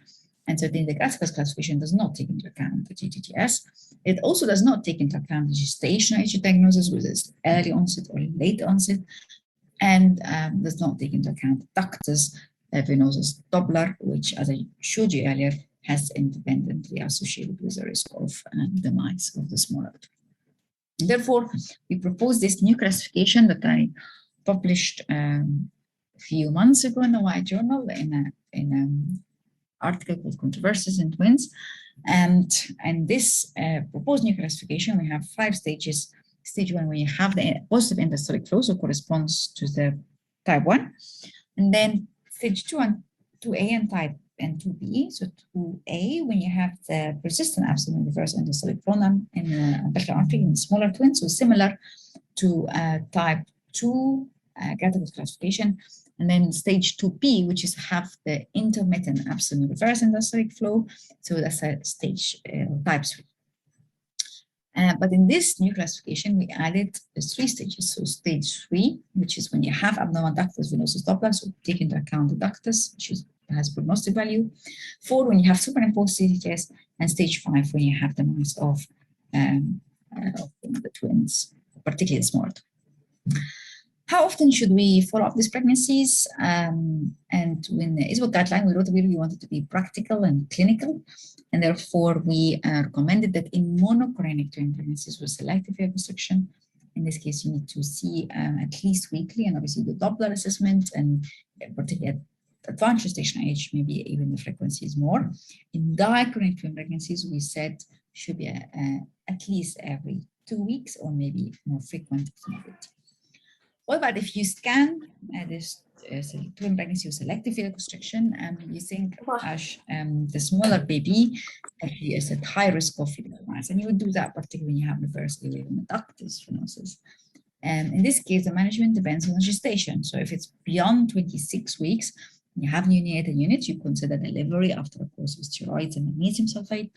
Speaker 8: And certainly the Grasshoppers classification does not take into account the GTGS. It also does not take into account the gestational age diagnosis, whether it's early onset or late onset, and does not take into account ductus venosus Doppler, which, as I showed you earlier, has independently associated with the risk of demise of the smaller. Therefore, we propose this new classification that I published a few months ago in the White Journal in an article called Controversies in Twins. And this proposed new classification, we have 5 stages. Stage 1, where you have the positive endosteric flow, so corresponds to the type 1. And then stage 2 and 2A and type and 2B. So 2A, when you have the persistent absent reverse endosteric flow in umbilical artery in smaller twins, so similar to type 2 Grasshoppers classification. And then stage 2B, which is have the intermittent absent reverse endosteric flow. So that's a stage type 3. But in this new classification, we added 3 stages. So stage 3, which is when you have abnormal ductus venosus Doppler, so take into account the ductus, which has prognostic value. 4, when you have superimposed CTGS, and stage 5, when you have the mass of the twins, particularly the small. How often should we follow up these pregnancies? And when the ISBO guideline, we wrote we really wanted to be practical and clinical, and therefore we recommended that in monochronic twin pregnancies with selective reconstruction, in this case, you need to see at least weekly, and obviously the Doppler assessment, and particularly at advanced gestational age, maybe even the frequency is more. In dichronic twin pregnancies, we said should be at least every 2 weeks, or maybe more frequent if needed. What about if you scan this twin pregnancy with selective reconstruction and you think, gosh, the smaller baby actually is at high risk of fetal demise, and you would do that particularly when you have reverse ileal ductus venosus. In this case, the management depends on the gestation. So if it's beyond 26 weeks, you have neonatal units, you consider delivery after a course of steroids and magnesium sulfate.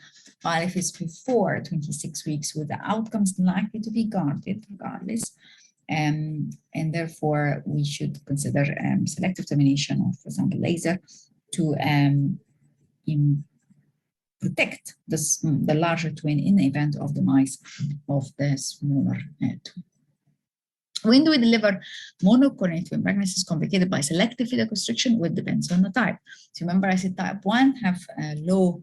Speaker 8: While if it's before 26 weeks, with the outcomes likely to be guarded regardless. And therefore, we should consider selective termination of, for example, laser to protect the larger twin in the event of demise of the smaller twin. When do we deliver monochronic twin pregnancies complicated by selective reconstruction? Well, it depends on the type. So remember, I said type 1 have low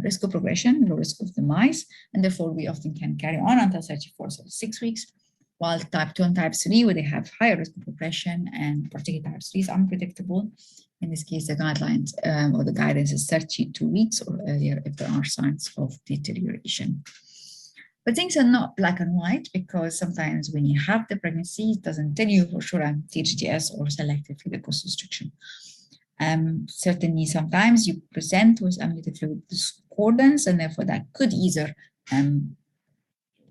Speaker 8: risk of progression, low risk of demise, and therefore we often can carry on until 34, so 6 weeks. While type 2 and type 3, where they have higher risk of progression, and particularly type 3 is unpredictable. In this case, the guidelines or the guidance is 32 weeks or earlier if there are signs of deterioration. But things are not black and white, because sometimes when you have the pregnancy, it doesn't tell you for sure THGS or selective reconstruction. Certainly, sometimes you present with amniotic fluid discordance, and therefore that could either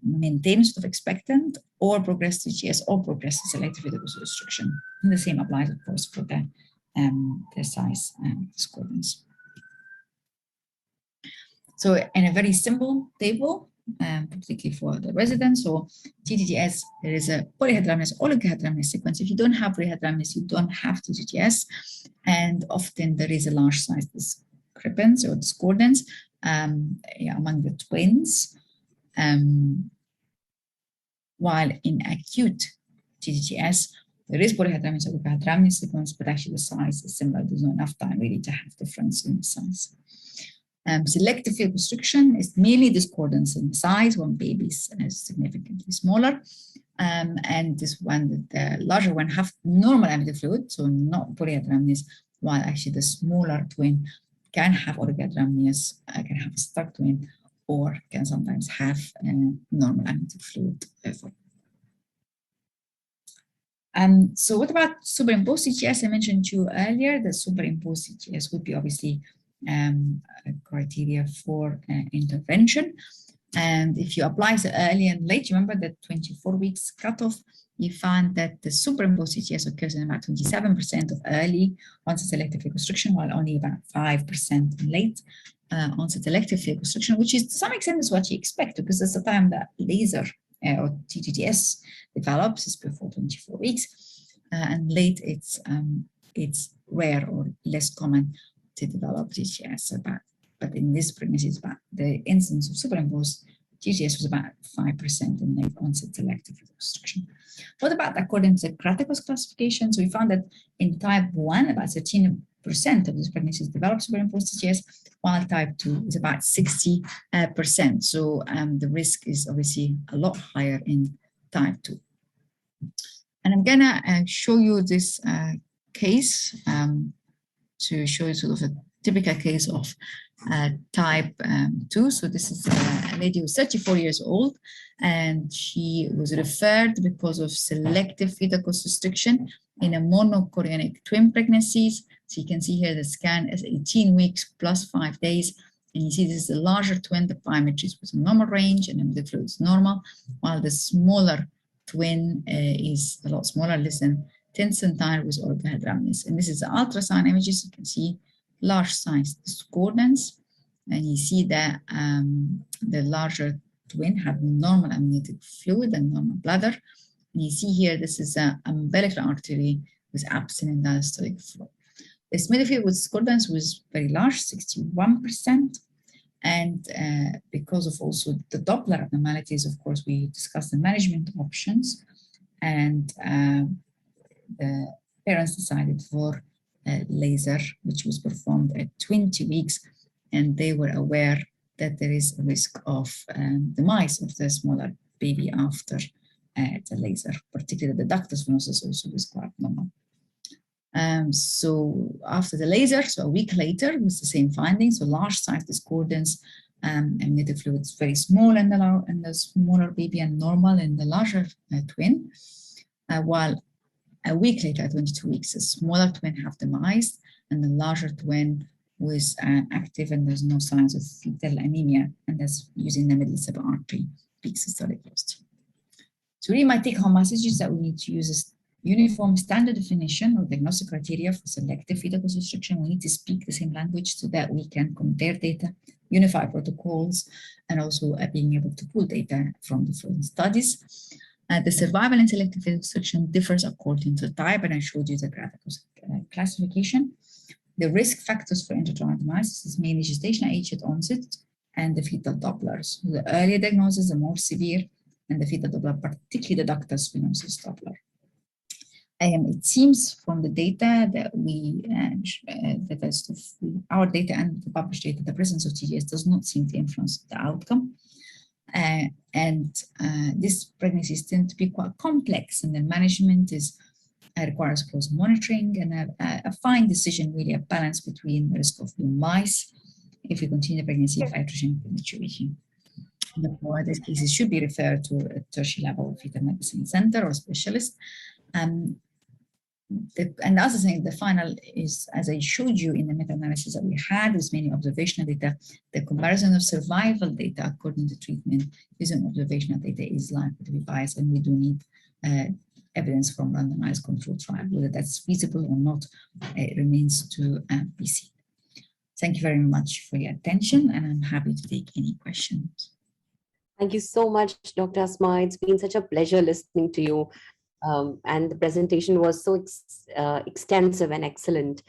Speaker 8: maintain sort of expectant or progress to GS or progress to selective reconstruction. And the same applies, of course, for the size discordance. So in a very simple table, particularly for the residents, so TTGS, there is a polyhydramnios, oligohydramnios sequence. If you don't have polyhydramnios, you don't have TTGS, and often there is a large size discrepancy or discordance among the twins. While in acute TTGS, there is polyhydramnios or oligohydramnios sequence, but actually the size is similar. There's not enough time really to have difference in the size. Selective reconstruction is merely discordance in size when babies are significantly smaller. And this one, the larger one, have normal amniotic fluid, so not polyhydramnios, while actually the smaller twin can have oligohydramnios, can have a stuck twin, or can sometimes have normal amniotic fluid. So what about superimposed CTGS? I mentioned to you earlier that superimposed CTGS would be obviously a criteria for intervention. And if you apply the early and late, remember that 24 weeks cutoff, you find that the superimposed CTGS occurs in about 27% of early onset selective reconstruction, while only about 5% in late onset selective reconstruction, which is to some extent is what you expect, because that's the time that laser or TTGS develops, is before 24 weeks, and late it's rare or less common to develop GGS. But in this pregnancy, the incidence of superimposed GGS was about 5% in late onset selective reconstruction. What about according to the Kratikos classification? So we found that in type 1, about 13% of these pregnancies develop superimposed GGS, while type 2 is about 60%. So the risk is obviously a lot higher in type 2. And I'm gonna show you this case to show you sort of a typical case of type 2. So this is a lady who's 34 years old, and she was referred because of selective fetal constriction in a monochorionic twin pregnancies. So you can see here the scan is 18 weeks plus 5 days. And you see this is the larger twin, the pyometry was a normal range and the fluid is normal, while the smaller twin is a lot smaller, less than 10 centile with orthohydramnios. And this is the ultrasound images. You can see large size discordance, and you see that the larger twin had normal amniotic fluid and normal bladder. And you see here, this is an umbilical artery with absent in diastolic flow. The midfield with discordance was very large, 61%. And because of also the Doppler abnormalities, of course, we discussed the management options, and the parents decided for laser, which was performed at 20 weeks, and they were aware that there is a risk of demise of the smaller baby after the laser, particularly the ductus venosus also was quite normal. So after the laser, so a week later, with the same findings, so large size discordance, amniotic fluid is very small in the smaller baby and normal in the larger twin, while a week later, at 22 weeks, the smaller twin have demised and the larger twin was active, and there's no signs of fetal anemia, and that's using the middle subartery peak systolic velocity. So really my take-home message is that we need to use a uniform standard definition or diagnostic criteria for selective fetal constriction. We need to speak the same language so that we can compare data, unify protocols, and also being able to pull data from different studies. The survival in selective fetal constriction differs according to type, and I showed you the Kratikos classification. The risk factors for intrauterine demise is mainly gestational age at onset and the fetal Dopplers. The earlier diagnosis, the more severe, and the fetal Doppler, particularly the ductus venosus Doppler. It seems from the data that our data and the published data, the presence of TGS does not seem to influence the outcome. These pregnancies tend to be quite complex, and the management requires close monitoring and a fine decision, really a balance between the risk of demise if we continue the pregnancy of iatrogenic prematurity. Therefore, these cases should be referred to a tertiary level fetal medicine center or specialist. And the other thing, the final is, as I showed you in the meta-analysis that we had with many observational data, the comparison of survival data according to treatment using observational data is likely to be biased, and we do need evidence from randomized controlled trial. Whether that's feasible or not, it remains to be seen. Thank you very much for your attention, and I'm happy to take any questions.
Speaker 7: Thank you so much, Dr. Asma. It's been such a pleasure listening to you. And the presentation was so extensive and excellent.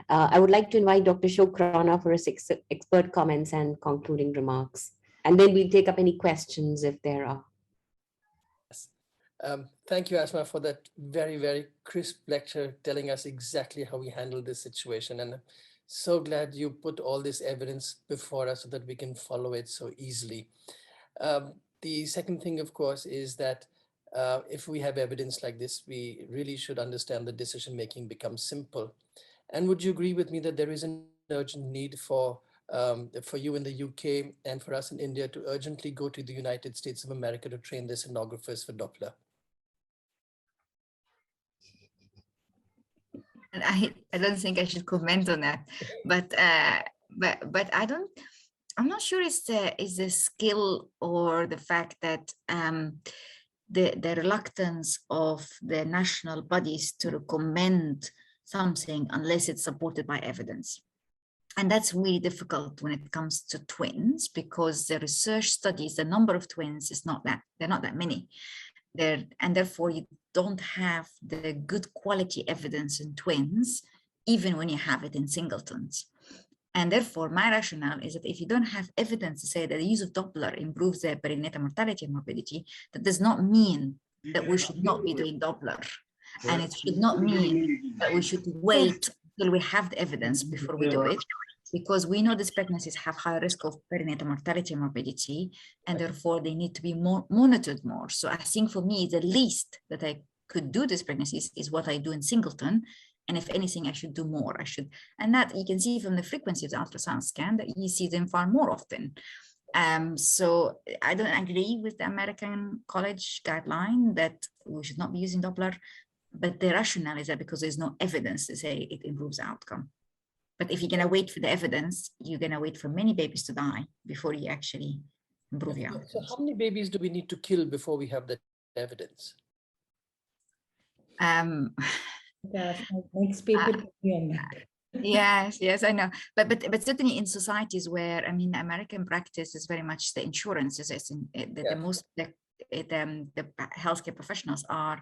Speaker 7: I would like to invite Dr. Khurana for his expert comments and concluding remarks. And then we'll take up any questions if there are.
Speaker 4: Yes. Thank you, Asma, for that very, very crisp lecture telling us exactly how we handle this situation. And I'm so glad you put all this evidence before us so that we can follow it so easily. The second thing, of course, is that if we have evidence like this, we really should understand that decision-making becomes simple. And would you agree with me that there is an urgent need for you in the UK and for us in India to urgently go to the United States of America to train the sonographers for Doppler?
Speaker 8: And I don't think I should comment on that, but I'm not sure it's the skill or the fact that the reluctance of the national bodies to recommend something unless it's supported by evidence. And that's really difficult when it comes to twins, because the research studies, the number of twins is not that, they're not that many. And therefore you don't have the good quality evidence in twins, even when you have it in singletons. And therefore, my rationale is that if you don't have evidence to say that the use of Doppler improves the perinatal mortality and morbidity, that does not mean that we should not be doing Doppler. And it should not mean that we should wait till we have the evidence before we do it, because we know these pregnancies have high risk of perinatal mortality and morbidity, and therefore they need to be monitored more. So I think for me, the least that I could do these pregnancies is what I do in Singleton. And if anything, I should do more. And that you can see from the frequency of the ultrasound scan that you see them far more often. So I don't agree with the American College guideline that we should not be using Doppler, but the rationale is that because there's no evidence to say it improves outcome. But if you're gonna wait for the evidence, you're gonna wait for many babies to die before you actually improve your outcomes.
Speaker 4: So how many babies do we need to kill before we have that evidence?
Speaker 3: Yes, next paper to be on that.
Speaker 8: Yes, I know. But certainly in societies where, I mean, American practice is very much the insurance is the most, the healthcare professionals are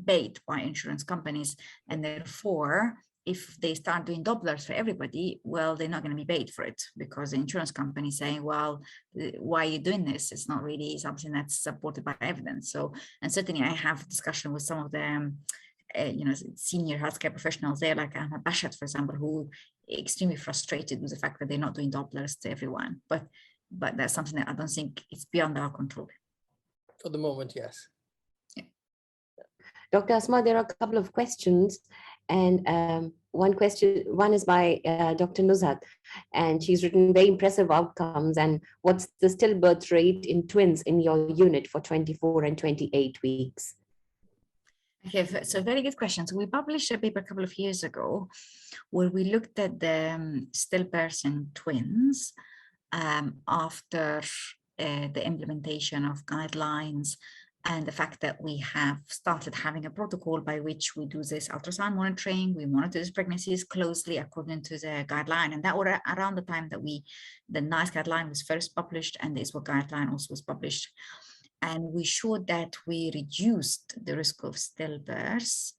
Speaker 8: paid by insurance companies, and therefore, if they start doing Dopplers for everybody, well, they're not going to be paid for it because the insurance company is saying, well, why are you doing this? It's not really something that's supported by evidence. So, and certainly I have a discussion with some of the senior healthcare professionals there, like Ahmad Bashat, for example, who are extremely frustrated with the fact that they're not doing Dopplers to everyone. But that's something that I don't think it's beyond our control.
Speaker 4: For the moment, yes.
Speaker 8: Yeah.
Speaker 7: Dr. Asma, there are a couple of questions. And one is by Dr. Nuzhat, and she's written very impressive outcomes. And what's the stillbirth rate in twins in your unit for 24 and 28 weeks?
Speaker 8: Okay, so very good question. So we published a paper a couple of years ago where we looked at the stillbirths in twins after the implementation of guidelines and the fact that we have started having a protocol by which we do this ultrasound monitoring. We monitor these pregnancies closely according to the guideline. And that was around the time that the NICE guideline was first published, and the ISWA guideline also was published. And we showed that we reduced the risk of stillbirths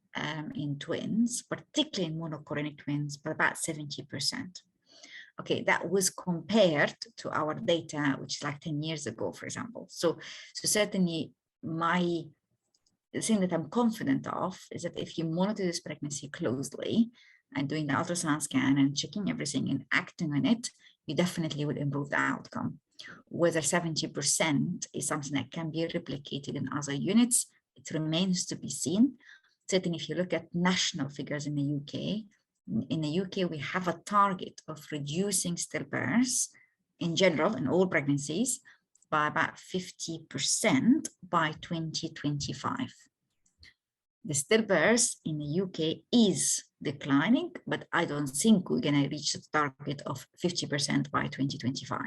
Speaker 8: in twins, particularly in monochorionic twins, by about 70%. Okay, that was compared to our data, which is like 10 years ago, for example. So certainly the thing that I'm confident of is that if you monitor this pregnancy closely and doing the ultrasound scan and checking everything and acting on it, you definitely would improve the outcome. Whether 70% is something that can be replicated in other units, it remains to be seen. Certainly, if you look at national figures in the UK, we have a target of reducing stillbirths in general in all pregnancies by about 50% by 2025. The stillbirths in the UK is declining, but I don't think we're going to reach the target of 50% by 2025.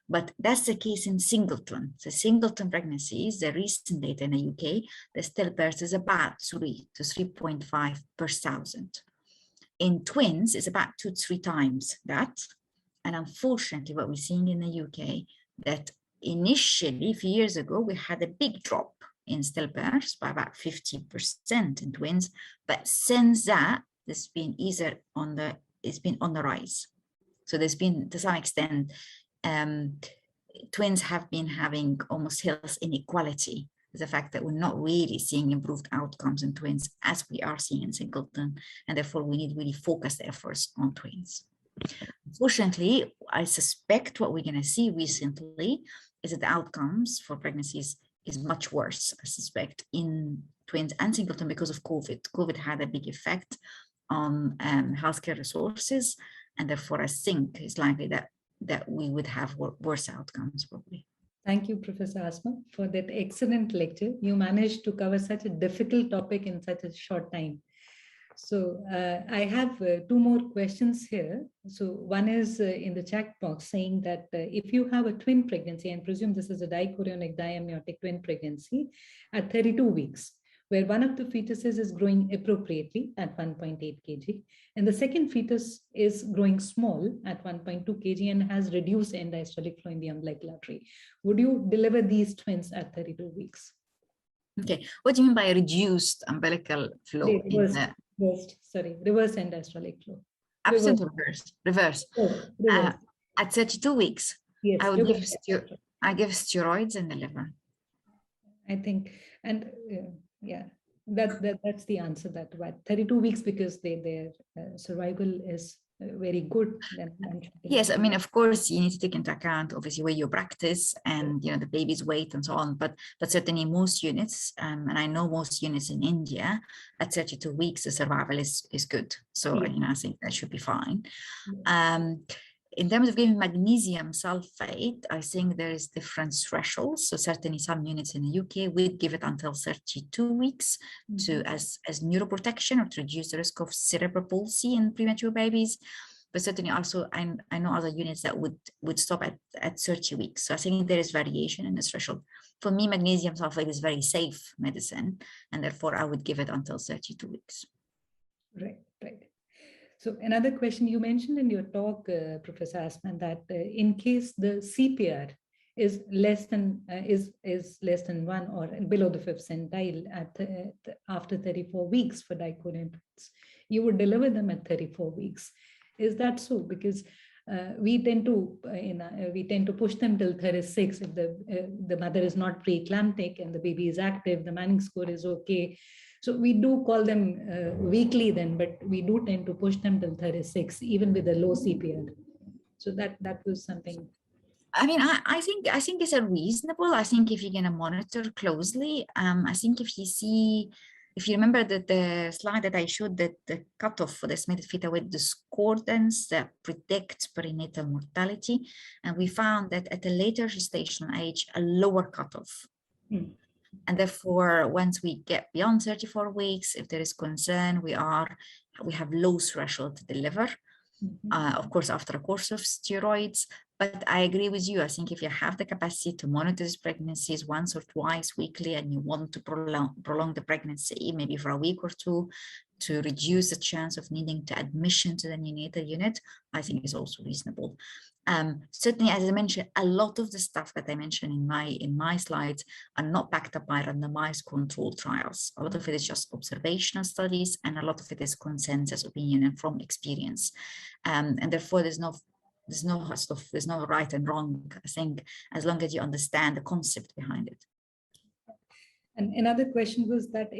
Speaker 8: But that's the case in singleton. So singleton pregnancies, the recent data in the UK, the stillbirth is about 3 to 3.5 per thousand. In twins, it's about 2 to 3 times that. And unfortunately, what we're seeing in the UK, that initially, a few years ago, we had a big drop in stillbirths by about 50% in twins. But since that, it's been on the rise. So there's been, to some extent, twins have been having almost health inequality. The fact that we're not really seeing improved outcomes in twins as we are seeing in singleton, and therefore we need really focused efforts on twins. Unfortunately, I suspect what we're going to see recently is that the outcomes for pregnancies is much worse, I suspect, in twins and singleton because of COVID. COVID had a big effect on healthcare resources, and therefore I think it's likely that we would have worse outcomes probably.
Speaker 3: Thank you, Professor Asma, for that excellent lecture. You managed to cover such a difficult topic in such a short time. So I have 2 more questions here. So one is in the chat box saying that if you have a twin pregnancy, and presume this is a dichorionic diamniotic twin pregnancy at 32 weeks, where one of the fetuses is growing appropriately at 1.8 kg, and the second fetus is growing small at 1.2 kg and has reduced end diastolic flow in the umbilical artery. Would you deliver these twins at 32 weeks?
Speaker 8: Okay, what do you mean by reduced umbilical flow?
Speaker 3: Reverse end diastolic flow.
Speaker 8: absent or reverse? Reverse.
Speaker 3: Reverse.
Speaker 8: At 32 weeks,
Speaker 3: Yes,
Speaker 8: I would
Speaker 3: reverse.
Speaker 8: I give steroids in the liver.
Speaker 3: I think, and yeah, that's the answer. That 32 weeks because their survival is very good.
Speaker 8: Yes, I mean, of course, you need to take into account obviously where you practice and the baby's weight and so on. But certainly most units, and I know most units in India, at 32 weeks the survival is good. So I think that should be fine. In terms of giving magnesium sulfate, I think there is different thresholds. So certainly some units in the UK would give it until 32 weeks to as neuroprotection or to reduce the risk of cerebral palsy in premature babies. But certainly also I know other units that would stop at 30 weeks. So I think there is variation in this threshold. For me, magnesium sulfate is very safe medicine, and therefore I would give it until 32 weeks.
Speaker 3: Right. So another question you mentioned in your talk, Professor Asma, that in case the CPR is less than 1 or below the 5th centile after 34 weeks for dicorion twins, you would deliver them at 34 weeks. Is that so? Because we tend to push them till 36 if the mother is not preeclamptic and the baby is active, the Manning score is okay. So we do call them weekly then, but we do tend to push them till 36, even with a low CPR. So that was something.
Speaker 8: I mean, I think it's a reasonable. I think if you're going to monitor closely, I think if you remember the slide that I showed, that the cutoff for the estimated fetal weight discordance that predicts perinatal mortality, and we found that at a later gestational age, a lower cutoff. And therefore, once we get beyond 34 weeks, if there is concern, we have low threshold to deliver. Of course, after a course of steroids. But I agree with you. I think if you have the capacity to monitor these pregnancies once or twice weekly, and you want to prolong the pregnancy, maybe for a week or two, to reduce the chance of needing to admission to the neonatal unit, I think is also reasonable. Certainly, as I mentioned, a lot of the stuff that I mentioned in my slides are not backed up by randomized controlled trials. A lot of it is just observational studies, and a lot of it is consensus opinion and from experience. And therefore, there's no right and wrong, I think, as long as you understand the concept behind it.
Speaker 3: And another question was that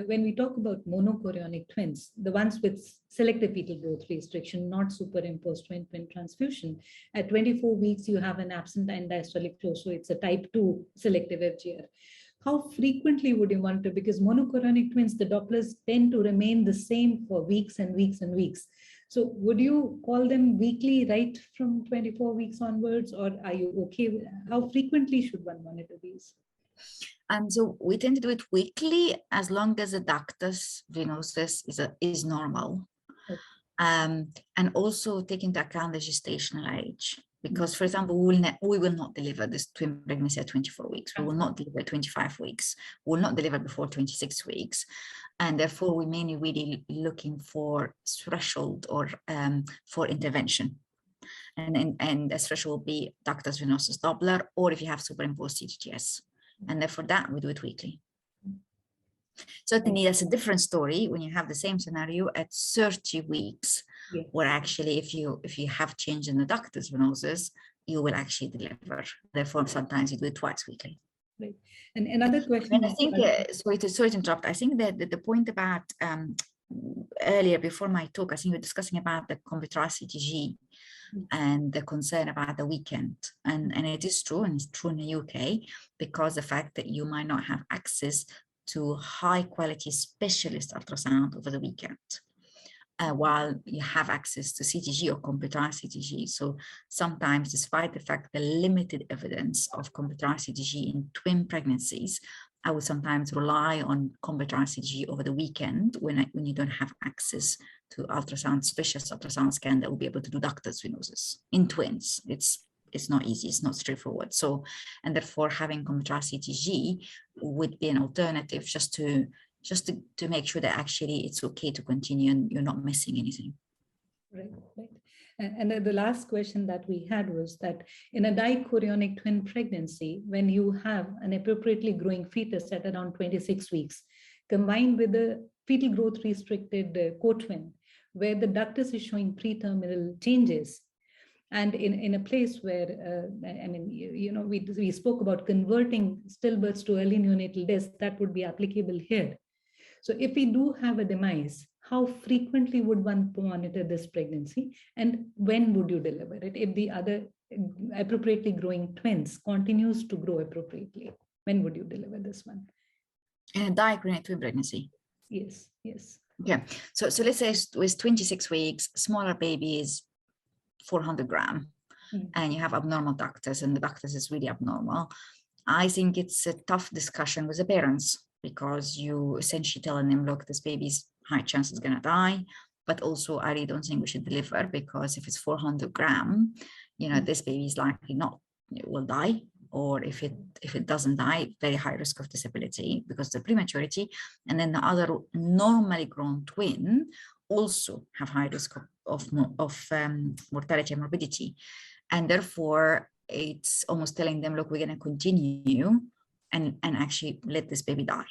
Speaker 3: when we talk about monochorionic twins, the ones with selective fetal growth restriction, not superimposed twin transfusion, at 24 weeks, you have an absent end diastolic flow. So it's a type 2 selective FGR. How frequently would you monitor? Because monochorionic twins, the Dopplers tend to remain the same for weeks and weeks and weeks. So would you call them weekly right from 24 weeks onwards, or are you okay with how frequently should one monitor these?
Speaker 8: So we tend to do it weekly as long as the ductus venosus is normal.
Speaker 3: Okay.
Speaker 8: And also take into account the gestational age. Because, for example, we will not deliver this twin pregnancy at 24 weeks. We will not deliver at 25 weeks. We will not deliver before 26 weeks. And therefore, we mainly really looking for threshold or for intervention. And the threshold will be ductus venosus Doppler, or if you have superimposed CTTS. And therefore that we do it weekly. Certainly that's a different story when you have the same scenario at 30 weeks, where actually if you have change in the ductus venosus, you will actually deliver. Therefore, sometimes you do it twice weekly.
Speaker 3: Right. And another question.
Speaker 8: And I think, sorry to interrupt, I think that the point about earlier before my talk, I think we were discussing about the computerized CTG and the concern about the weekend. And it is true, and it's true in the UK, because the fact that you might not have access to high quality specialist ultrasound over the weekend, while you have access to CTG or computerized CTG. So sometimes, despite the fact the limited evidence of computerized CTG in twin pregnancies, I would sometimes rely on computerized CTG over the weekend when you don't have access to specialist ultrasound scan that will be able to do ductus venosus in twins. It's not easy, it's not straightforward. So, and therefore having computerized CTG would be an alternative just to make sure that actually it's okay to continue and you're not missing anything.
Speaker 3: Right. And the last question that we had was that in a dichorionic twin pregnancy, when you have an appropriately growing fetus at around 26 weeks, combined with a fetal growth restricted co-twin, where the ductus is showing pre-terminal changes. And in a place where, I mean, we spoke about converting stillbirths to early neonatal deaths, that would be applicable here. So if we do have a demise, how frequently would one monitor this pregnancy, and when would you deliver it? If the other appropriately growing twins continues to grow appropriately, when would you deliver this one?
Speaker 8: In a diagnosed twin pregnancy.
Speaker 3: Yes, yes.
Speaker 8: Okay, so let's say with 26 weeks, smaller baby is 400 grams, and you have abnormal ductus, and the ductus is really abnormal. I think it's a tough discussion with the parents, because you essentially telling them, look, this baby's high chance is going to die, but also I really don't think we should deliver, because if it's 400 grams, this baby is likely will die, or if it doesn't die, very high risk of disability because of the prematurity. And then the other normally grown twin also have high risk of mortality and morbidity. And therefore, it's almost telling them, look, we're going to continue and actually let this baby die.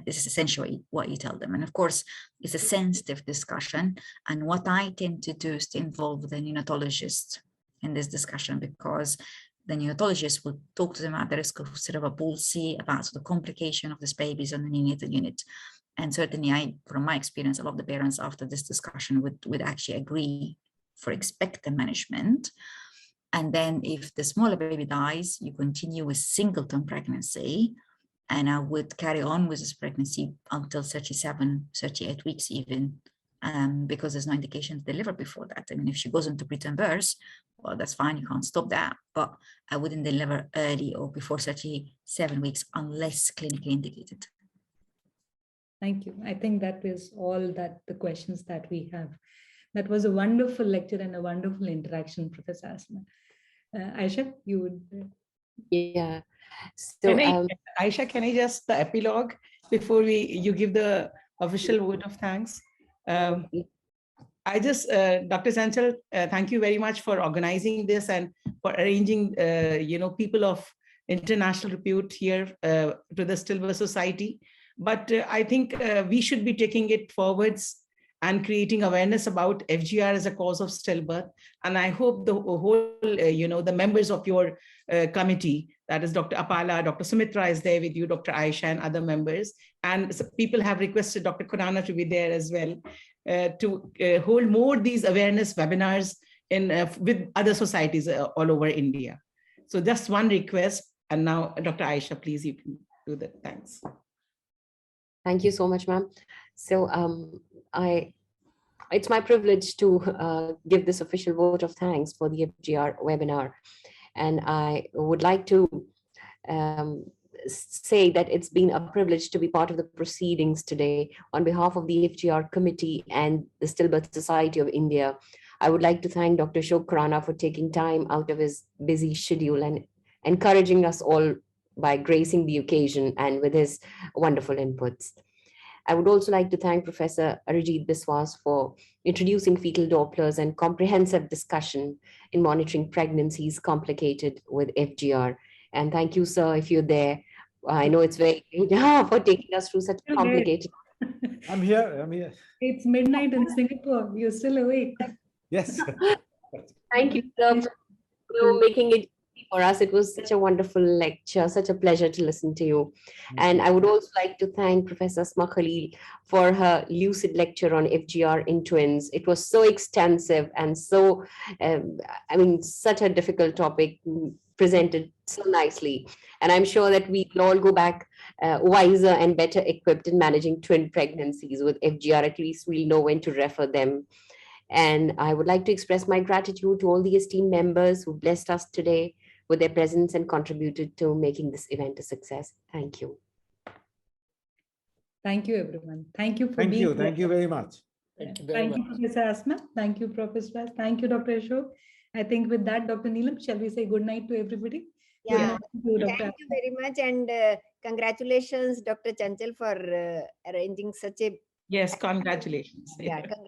Speaker 8: This is essentially what you tell them. And of course, it's a sensitive discussion. And what I tend to do is to involve the neonatologist in this discussion, because the neonatologist will talk to them about the risk of cerebral palsy, about the complication of these babies on the neonatal unit. And certainly, from my experience, a lot of the parents after this discussion would actually agree for expectant management. And then if the smaller baby dies, you continue with singleton pregnancy. And I would carry on with this pregnancy until 37, 38 weeks even, because there's no indication to deliver before that. I mean, if she goes into preterm birth, well, that's fine, you can't stop that. But I wouldn't deliver early or before 37 weeks unless clinically indicated.
Speaker 3: Thank you. I think that is all that the questions that we have. That was a wonderful lecture and a wonderful interaction, Professor Asma. Aisha, you would.
Speaker 7: Yeah. So,
Speaker 1: Aisha, can I just the epilogue before you give the official vote of thanks? I just, Dr. Chanchal, thank you very much for organizing this and for arranging, people of international repute here to the Stillbirth Society. But I think we should be taking it forwards and creating awareness about FGR as a cause of stillbirth. And I hope the whole, the members of your committee, that is Dr. Apala, Dr. Sumitra is there with you, Dr. Aisha and other members. And people have requested Dr. Khurana to be there as well, to hold more these awareness webinars with other societies all over India. So just one request. And now, Dr. Aisha, please, you can do the thanks.
Speaker 7: Thank you so much, ma'am. So it's my privilege to give this official vote of thanks for the FGR webinar. And I would like to say that it's been a privilege to be part of the proceedings today on behalf of the FGR Committee and the Stillbirth Society of India. I would like to thank Dr. Ashok Khurana for taking time out of his busy schedule and encouraging us all by gracing the occasion and with his wonderful inputs. I would also like to thank Professor Arijit Biswas for introducing fetal Dopplers and comprehensive discussion in monitoring pregnancies complicated with FGR. And thank you, sir, if you're there. I know it's very for taking us through such complicated.
Speaker 6: I'm here.
Speaker 3: It's midnight in Singapore. You're still awake.
Speaker 6: Yes.
Speaker 7: Thank you, sir, for making it for us. It was such a wonderful lecture, such a pleasure to listen to you. And I would also like to thank Professor Asma Khalil for her lucid lecture on FGR in twins. It was so extensive and so, such a difficult topic presented so nicely. And I'm sure that we will all go back wiser and better equipped in managing twin pregnancies with FGR. At least we'll know when to refer them. And I would like to express my gratitude to all the esteemed members who blessed us today with their presence and contributed to making this event a success. Thank you.
Speaker 3: Thank you, everyone. Thank you for
Speaker 6: being here.
Speaker 3: Thank
Speaker 6: you very much.
Speaker 4: Thank you very much.
Speaker 3: Thank you, Professor Asma. Thank you, Professor. Thank you, Dr. Ashok. I think with that, Dr. Neelam, shall we say good night to everybody?
Speaker 2: Yeah, thank you very much. And congratulations, Dr. Chanchal, for arranging such a...
Speaker 1: Yes, congratulations.
Speaker 2: Yeah,